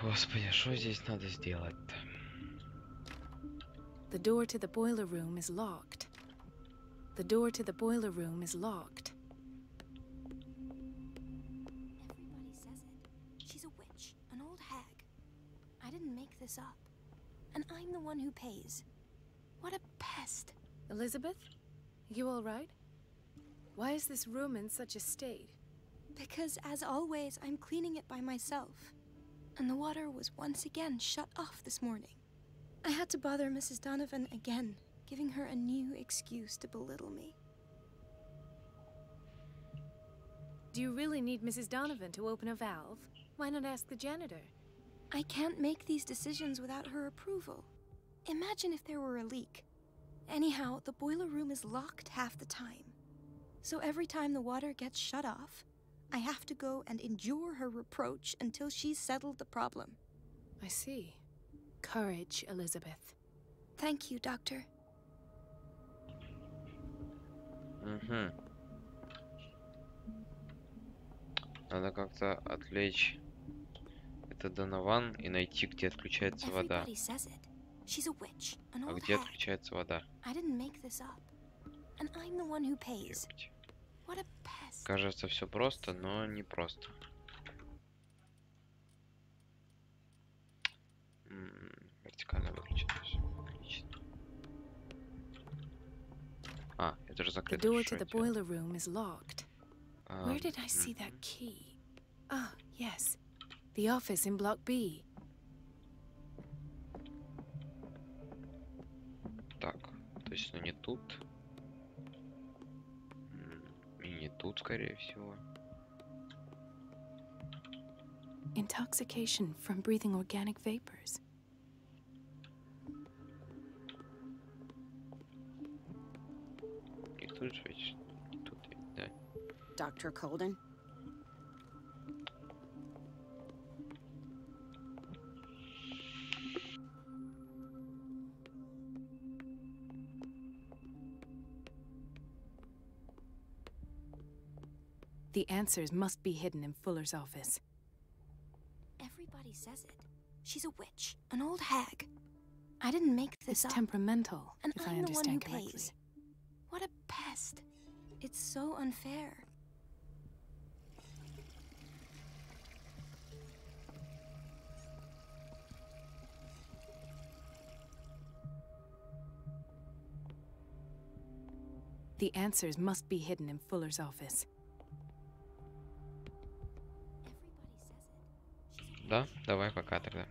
Господи, что здесь надо сделать-то? The door to the boiler room is locked. The door to the boiler room is locked. Everybody says it. She's a witch, an old hag. I didn't make this up. And I'm the one who pays. What a pest. Elizabeth? You all right? Why is this room in such a state? Because, as always, I'm cleaning it by myself. And the water was once again shut off this morning. I had to bother Mrs. Donovan again, giving her a new excuse to belittle me. Do you really need Mrs. Donovan to open a valve? Why not ask the janitor? I can't make these decisions without her approval. Imagine if there were a leak. Anyhow, the boiler room is locked half the time. So every time the water gets shut off, I have to go and endure her reproach until she's settled the problem. I see. Courage, Elizabeth. Thank you, Doctor. Угу. Надо как-то отвлечь это Донован и найти, где отключается вода. Everybody says it. She's a witch, an А old где hag. отключается вода? I didn't make this up. And I'm the one who pays. Ёпть. What a pest. Кажется, все просто, но не просто. Вертикально выключено всё. Отлично. А, это же The закрыто. door Что to the это? boiler room is locked. Where did I see that key? Ah, yes. The office in Block B. Так, то есть, ну не тут. И не тут, скорее всего. Intoxication from breathing organic vapors. И тут же ведь, и тут ведь, да. Dr. Colden? The answers must be hidden in Fuller's office. Everybody says it. She's a witch, an old hag. I didn't make this It's up. temperamental, And if I I'm the one who understand correctly. pays. What a pest. It's so unfair. The answers must be hidden in Fuller's office. Да, давай пока тогда.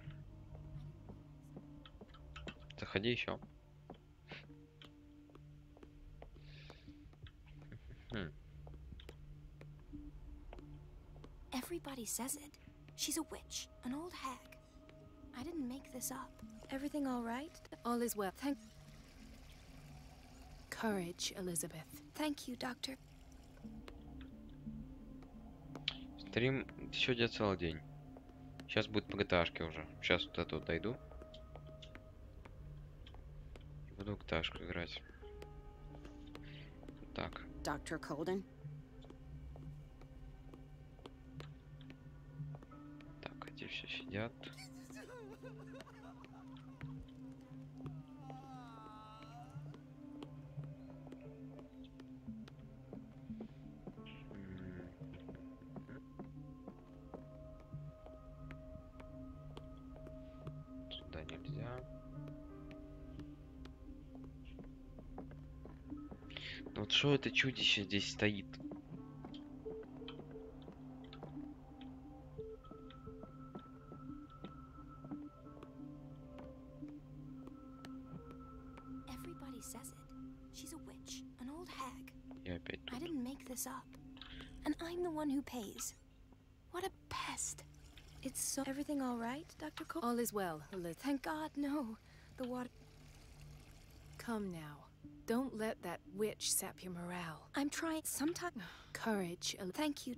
Заходи еще. Everybody says it. She's a witch, an old hag. I didn't make this up. Everything all right? All is well. Courage, Elizabeth. Thank you, Doctor. Стрим еще идет целый день. Сейчас будет по GTA-шке уже. Сейчас вот это вот дойду. И буду в GTA-шку играть. Так. Dr. Colden? Так, эти все сидят. Сюда нельзя. Ну вот что это чудище здесь стоит? Everybody says it. She's a witch, an old hag. И опять I тут. didn't make this up. And I'm the one who pays. What a pest. It's so... Everything all right, Dr. Cole? All is well, Elizabeth. Thank God, no. The water... Come now. Don't let that witch sap your morale. I'm trying... Sometime... Courage, Thank you.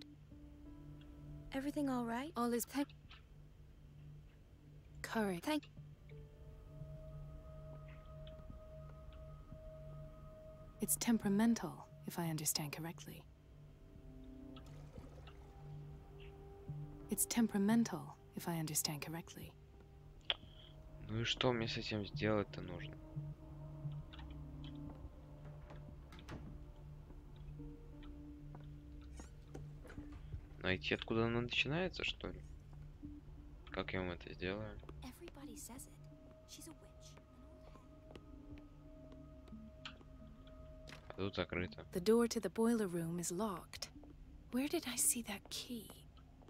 Everything all right? All is... Courage. It's temperamental, if I understand correctly. It's temperamental, if I understand correctly. Ну и что мне с этим сделать-то нужно? Найти, откуда она начинается, что ли? Как я вам это сделаю? Everybody says it. She's a witch, an old hag. А тут закрыто. The door to the boiler room is locked. Where did I see that key?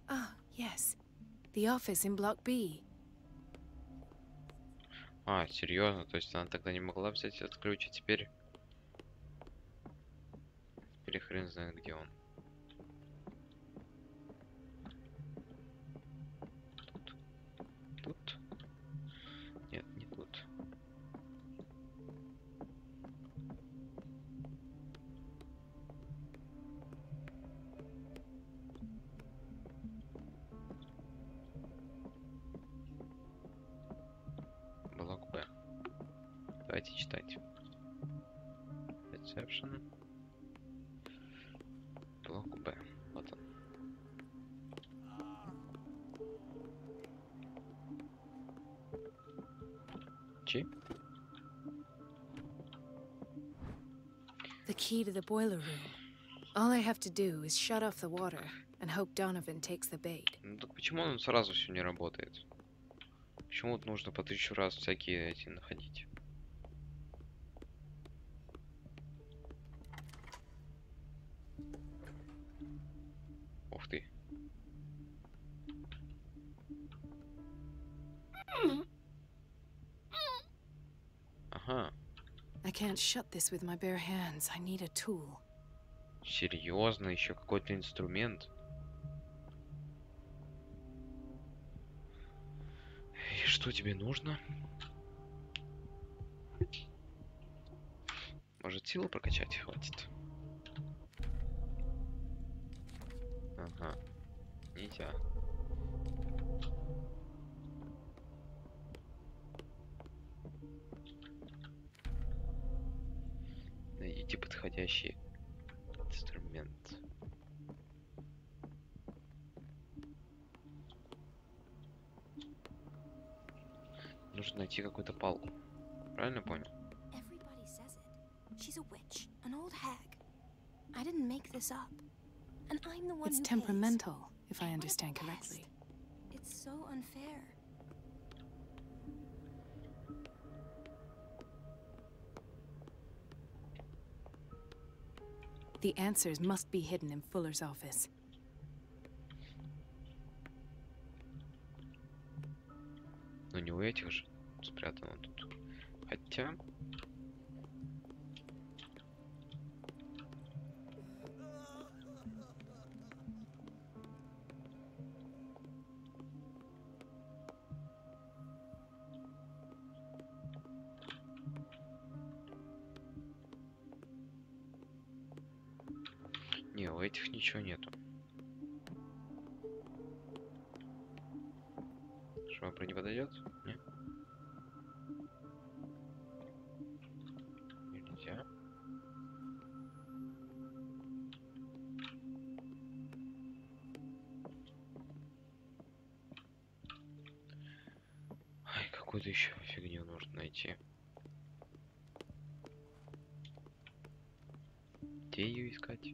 Ah, yes. The office in Block B. А, серьезно? То есть она тогда не могла взять этот ключ, а теперь... Теперь хрен знает, где он. Тут? Нет, не тут. искать и читать. Reception. Блок Б. Вот он. Чи? The key to the boiler room. All I have to do is shut off the water and hope Donovan takes the bait. Ну так почему он сразу все не работает? Почему вот нужно по 1000 раз всякие эти находить? Ух ты. Ага. I can't shut this with my bare hands. I need a tool. Серьезно, еще какой-то инструмент. И что тебе нужно? Может, силу прокачать хватит? Ага. Нельзя. Найдите подходящий инструмент. Нужно найти какую-то палку. Правильно понял? Everybody says it. She's a witch, an old hag. I didn't make this up. And I'm the one It's who temperamental, if I What a understand pest. correctly. It's so unfair. The answers must be hidden in Fuller's office. Но не у этих же спрятано тут. Хотя... Не, у этих ничего нету. Швабра не подойдет? Нет. Нельзя. Ай, какую-то еще фигню нужно найти. Где ее искать?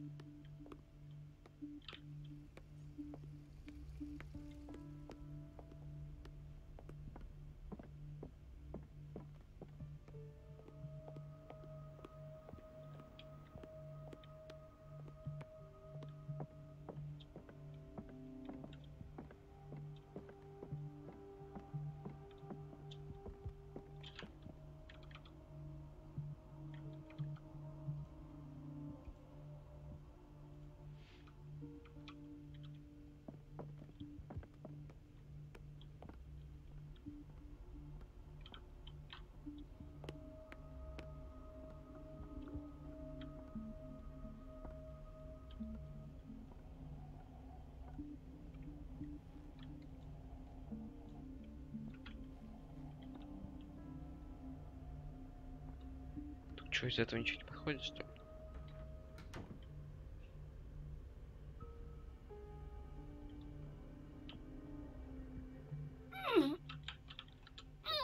Что, из этого ничего не подходит, что ли?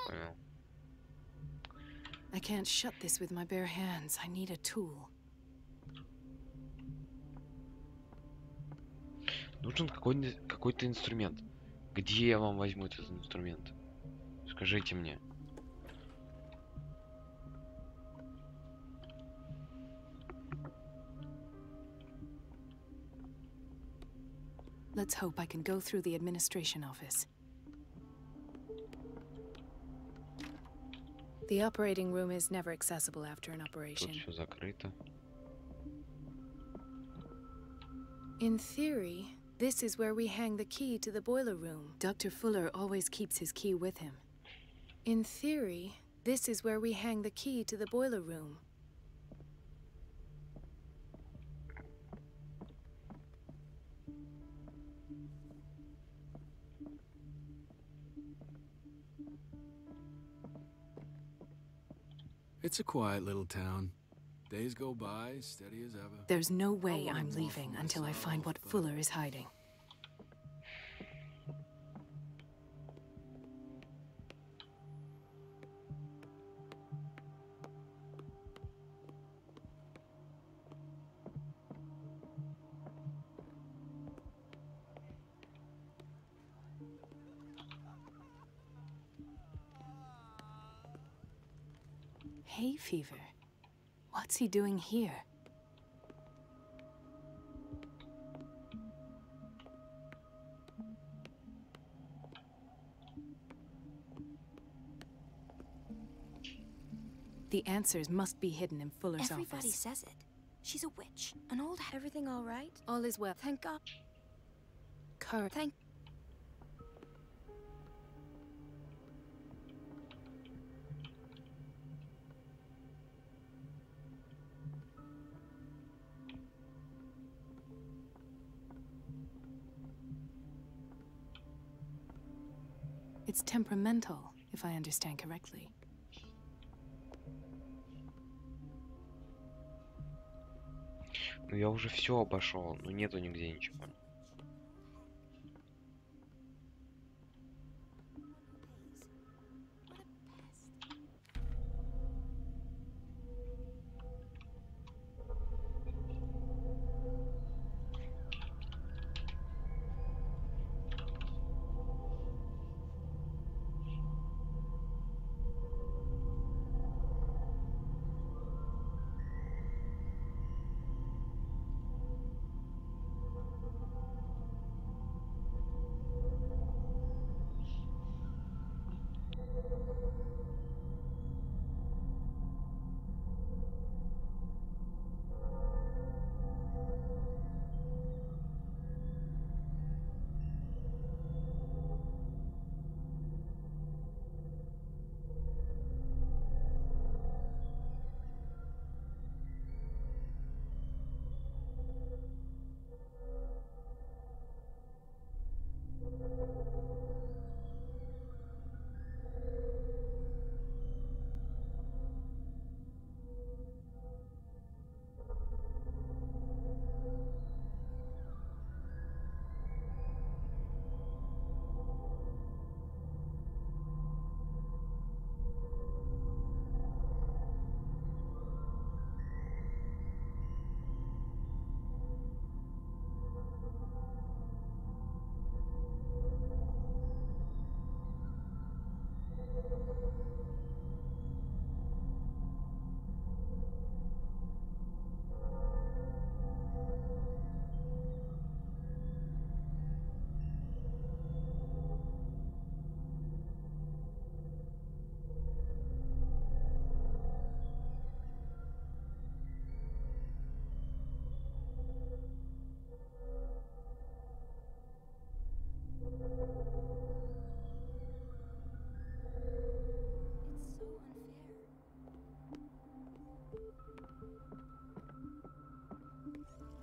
Понял. I can't shut this with my bare hands. I need a tool. Нужен какой-то инструмент. Где я вам возьму этот инструмент? Скажите мне. Let's hope I can go through the administration office. The operating room is never accessible after an operation. Тут все закрыто. In theory, this is where we hang the key to the boiler room. Dr. Fuller always keeps his key with him. In theory, this is where we hang the key to the boiler room. It's a quiet little town. Days go by, steady as ever. There's no way I I'm wanted more leaving for until I find myself, what but- Fuller is hiding. Hay fever. What's he doing here? The answers must be hidden in Fuller's Everybody office. says it. She's a witch. An old... Everything all right? All is well. Thank God. Thank... It's temperamental, if I understand correctly. Ну я уже все обошел, но нету нигде ничего.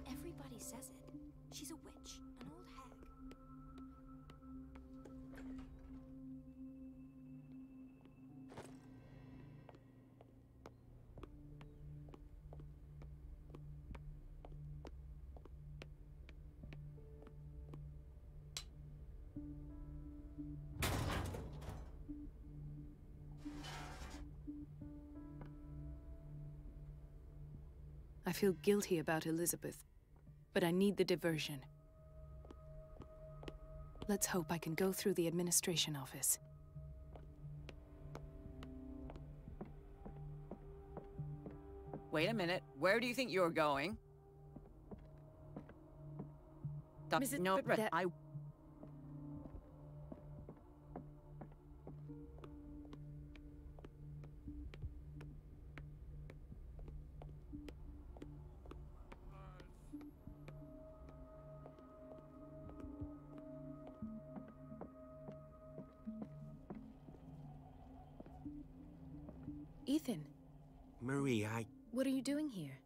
Everybody says it. She's a witch, an old hag. I feel guilty about Elizabeth, but I need the diversion. Let's hope I can go through the administration office. Wait a minute. Where do you think you're going? Mrs. No, But that- I... Ethan, Marie, what are you doing here?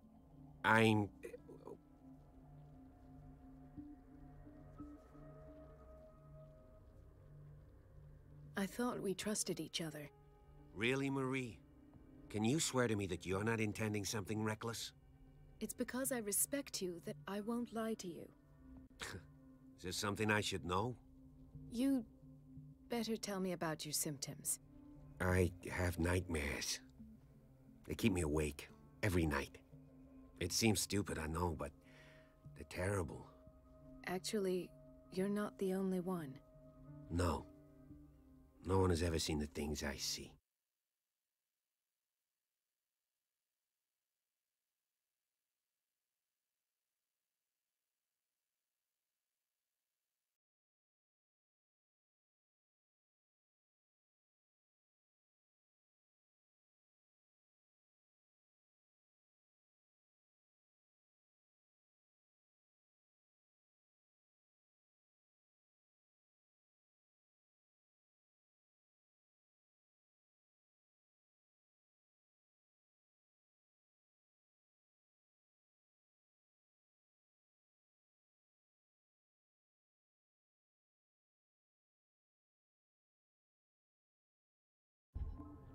I'm... I thought we trusted each other. Really, Marie? Can you swear to me that you're not intending something reckless? It's because I respect you that I won't lie to you. Is this something I should know? You better tell me about your symptoms. I have nightmares. They keep me awake every night. It seems stupid, I know, but they're terrible. Actually, you're not the only one. No. No one has ever seen the things I see.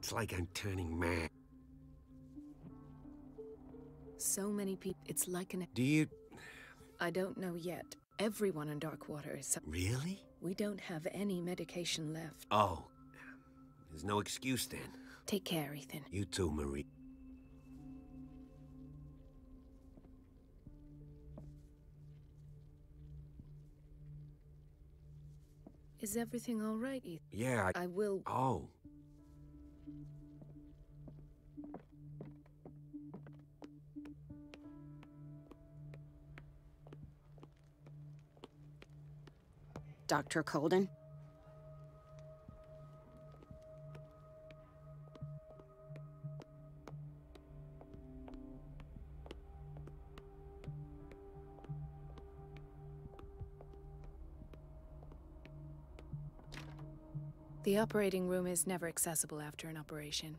It's like I'm turning mad. So many people, it's like an... Do you... I don't know yet. Everyone in Darkwater is... Really? We don't have any medication left. Oh. There's no excuse then. Take care, Ethan. You too, Marie. Is everything all right, Ethan? Yeah, I will... Oh. Dr. Colden? The operating room is never accessible after an operation.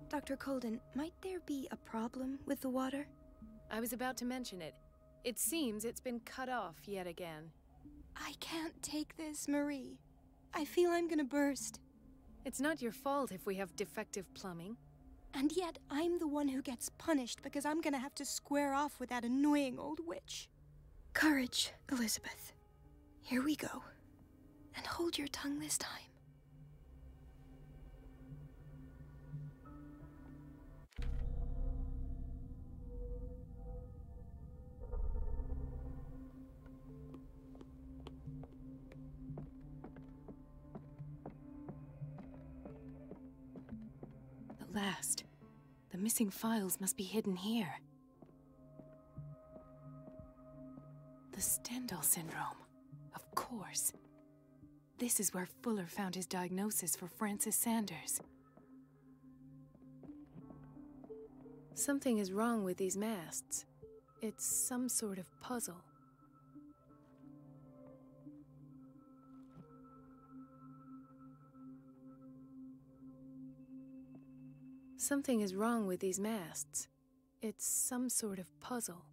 Dr. Colden, might there be a problem with the water? I was about to mention it. It seems it's been cut off yet again. I can't take this, Marie. I feel I'm gonna burst. It's not your fault if we have defective plumbing. And yet, I'm the one who gets punished because I'm gonna have to square off with that annoying old witch. Courage, Elizabeth. Here we go. And hold your tongue this time. Last. The missing files must be hidden here. The Stendhal syndrome. Of course. This is where Fuller found his diagnosis for Francis Sanders. Something is wrong with these masts. It's some sort of puzzle. Something is wrong with these masts. It's some sort of puzzle.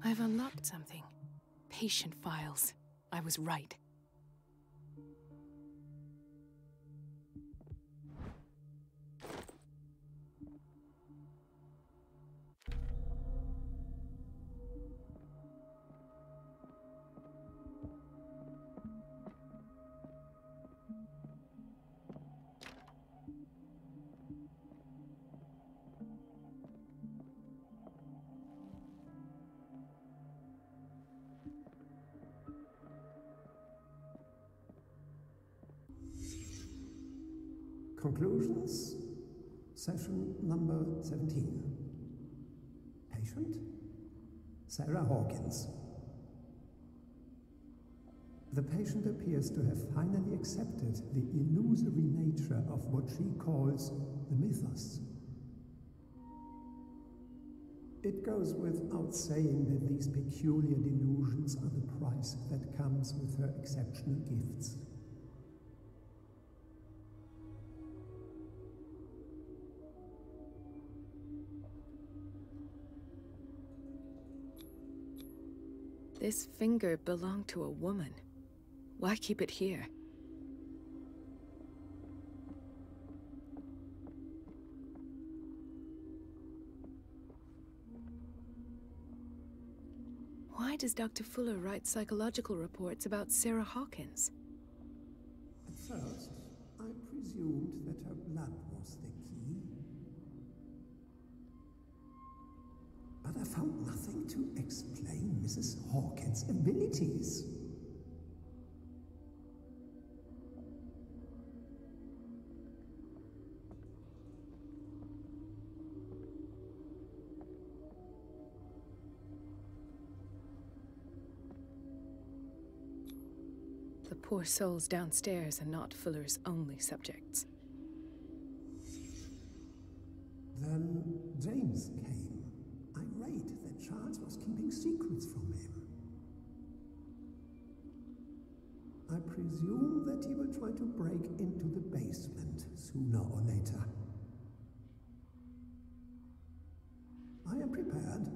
I've unlocked something. Patient files. I was right. Conclusions, session number 17. Patient, Sarah Hawkins. The patient appears to have finally accepted the illusory nature of what she calls the mythos. It goes without saying that these peculiar delusions are the price that comes with her exceptional gifts. This finger belonged to a woman. Why keep it here? Why does Dr. Fuller write psychological reports about Sarah Hawkins? At first, I presumed that her blood was the key. But I found nothing to explain Mrs. Hawkins' abilities. The poor souls downstairs are not Fuller's only subjects. Then James came, irate that Charles was keeping secrets from him. I presume that he will try to break into the basement sooner or later. I am prepared.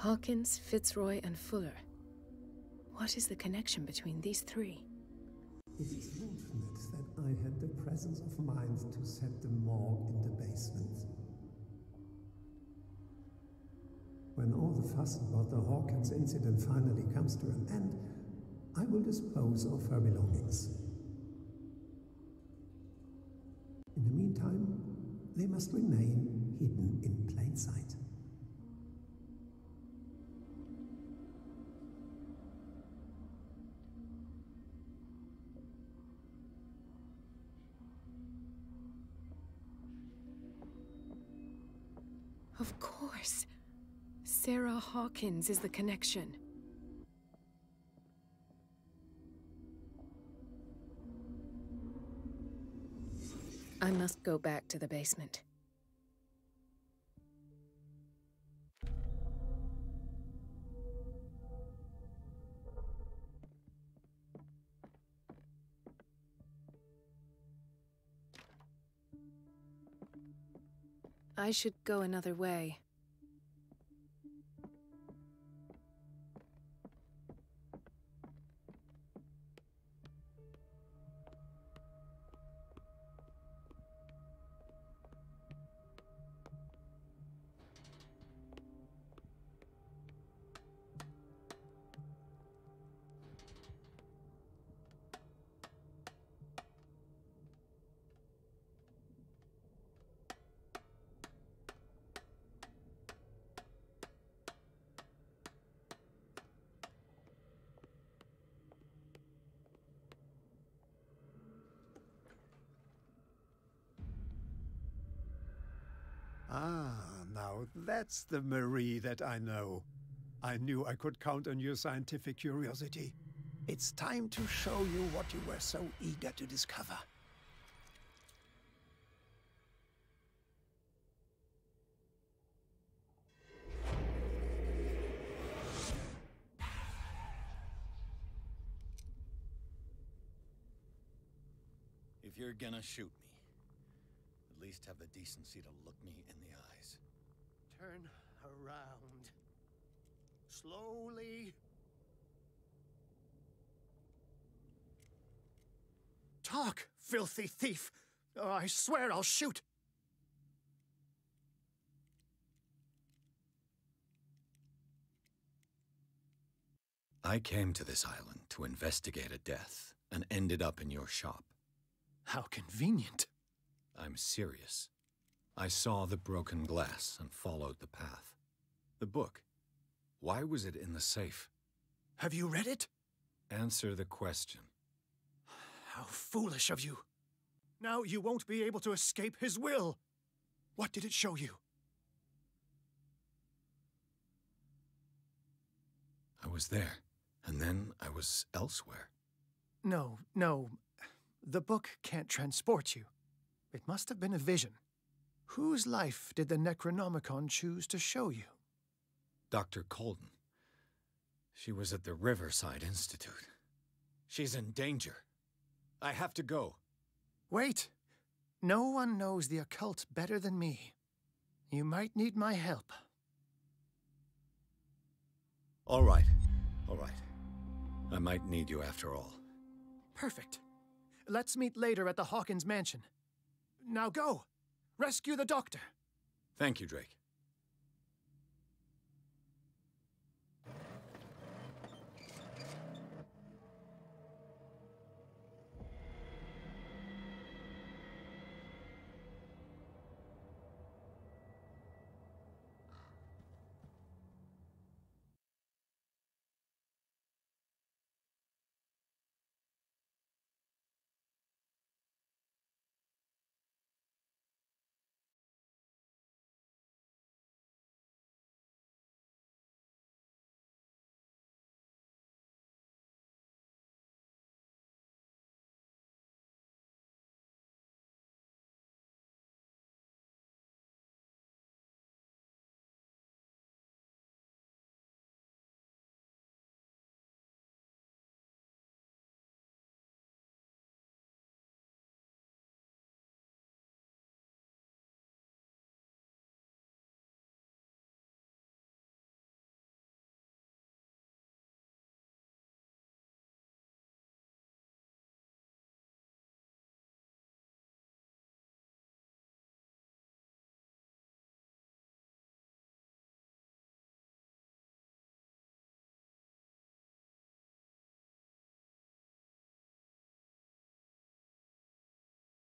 Hawkins, Fitzroy, and Fuller. What is the connection between these three? It is fortunate that I had the presence of mind to set the morgue in the basement. When all the fuss about the Hawkins incident finally comes to an end, I will dispose of her belongings. In the meantime, they must remain hidden in plain sight. Of course. Sarah Hawkins is the connection. I must go back to the basement. I should go another way. Ah, now that's the Marie that I know. I knew I could count on your scientific curiosity. It's time to show you what you were so eager to discover. If you're gonna shoot me, at least have the decency to look me in the eyes. Turn around. Slowly. Talk, filthy thief! Oh, I swear I'll shoot! I came to this island to investigate a death and ended up in your shop. How convenient. I'm serious. I saw the broken glass and followed the path. The book. Why was it in the safe? Have you read it? Answer the question. How foolish of you. Now you won't be able to escape his will. What did it show you? I was there, and then I was elsewhere. No. The book can't transport you. It must have been a vision. Whose life did the Necronomicon choose to show you? Dr. Colden. She was at the Riverside Institute. She's in danger. I have to go. Wait. No one knows the occult better than me. You might need my help. All right. I might need you after all. Perfect. Let's meet later at the Hawkins mansion. Now go! Rescue the doctor! Thank you, Drake.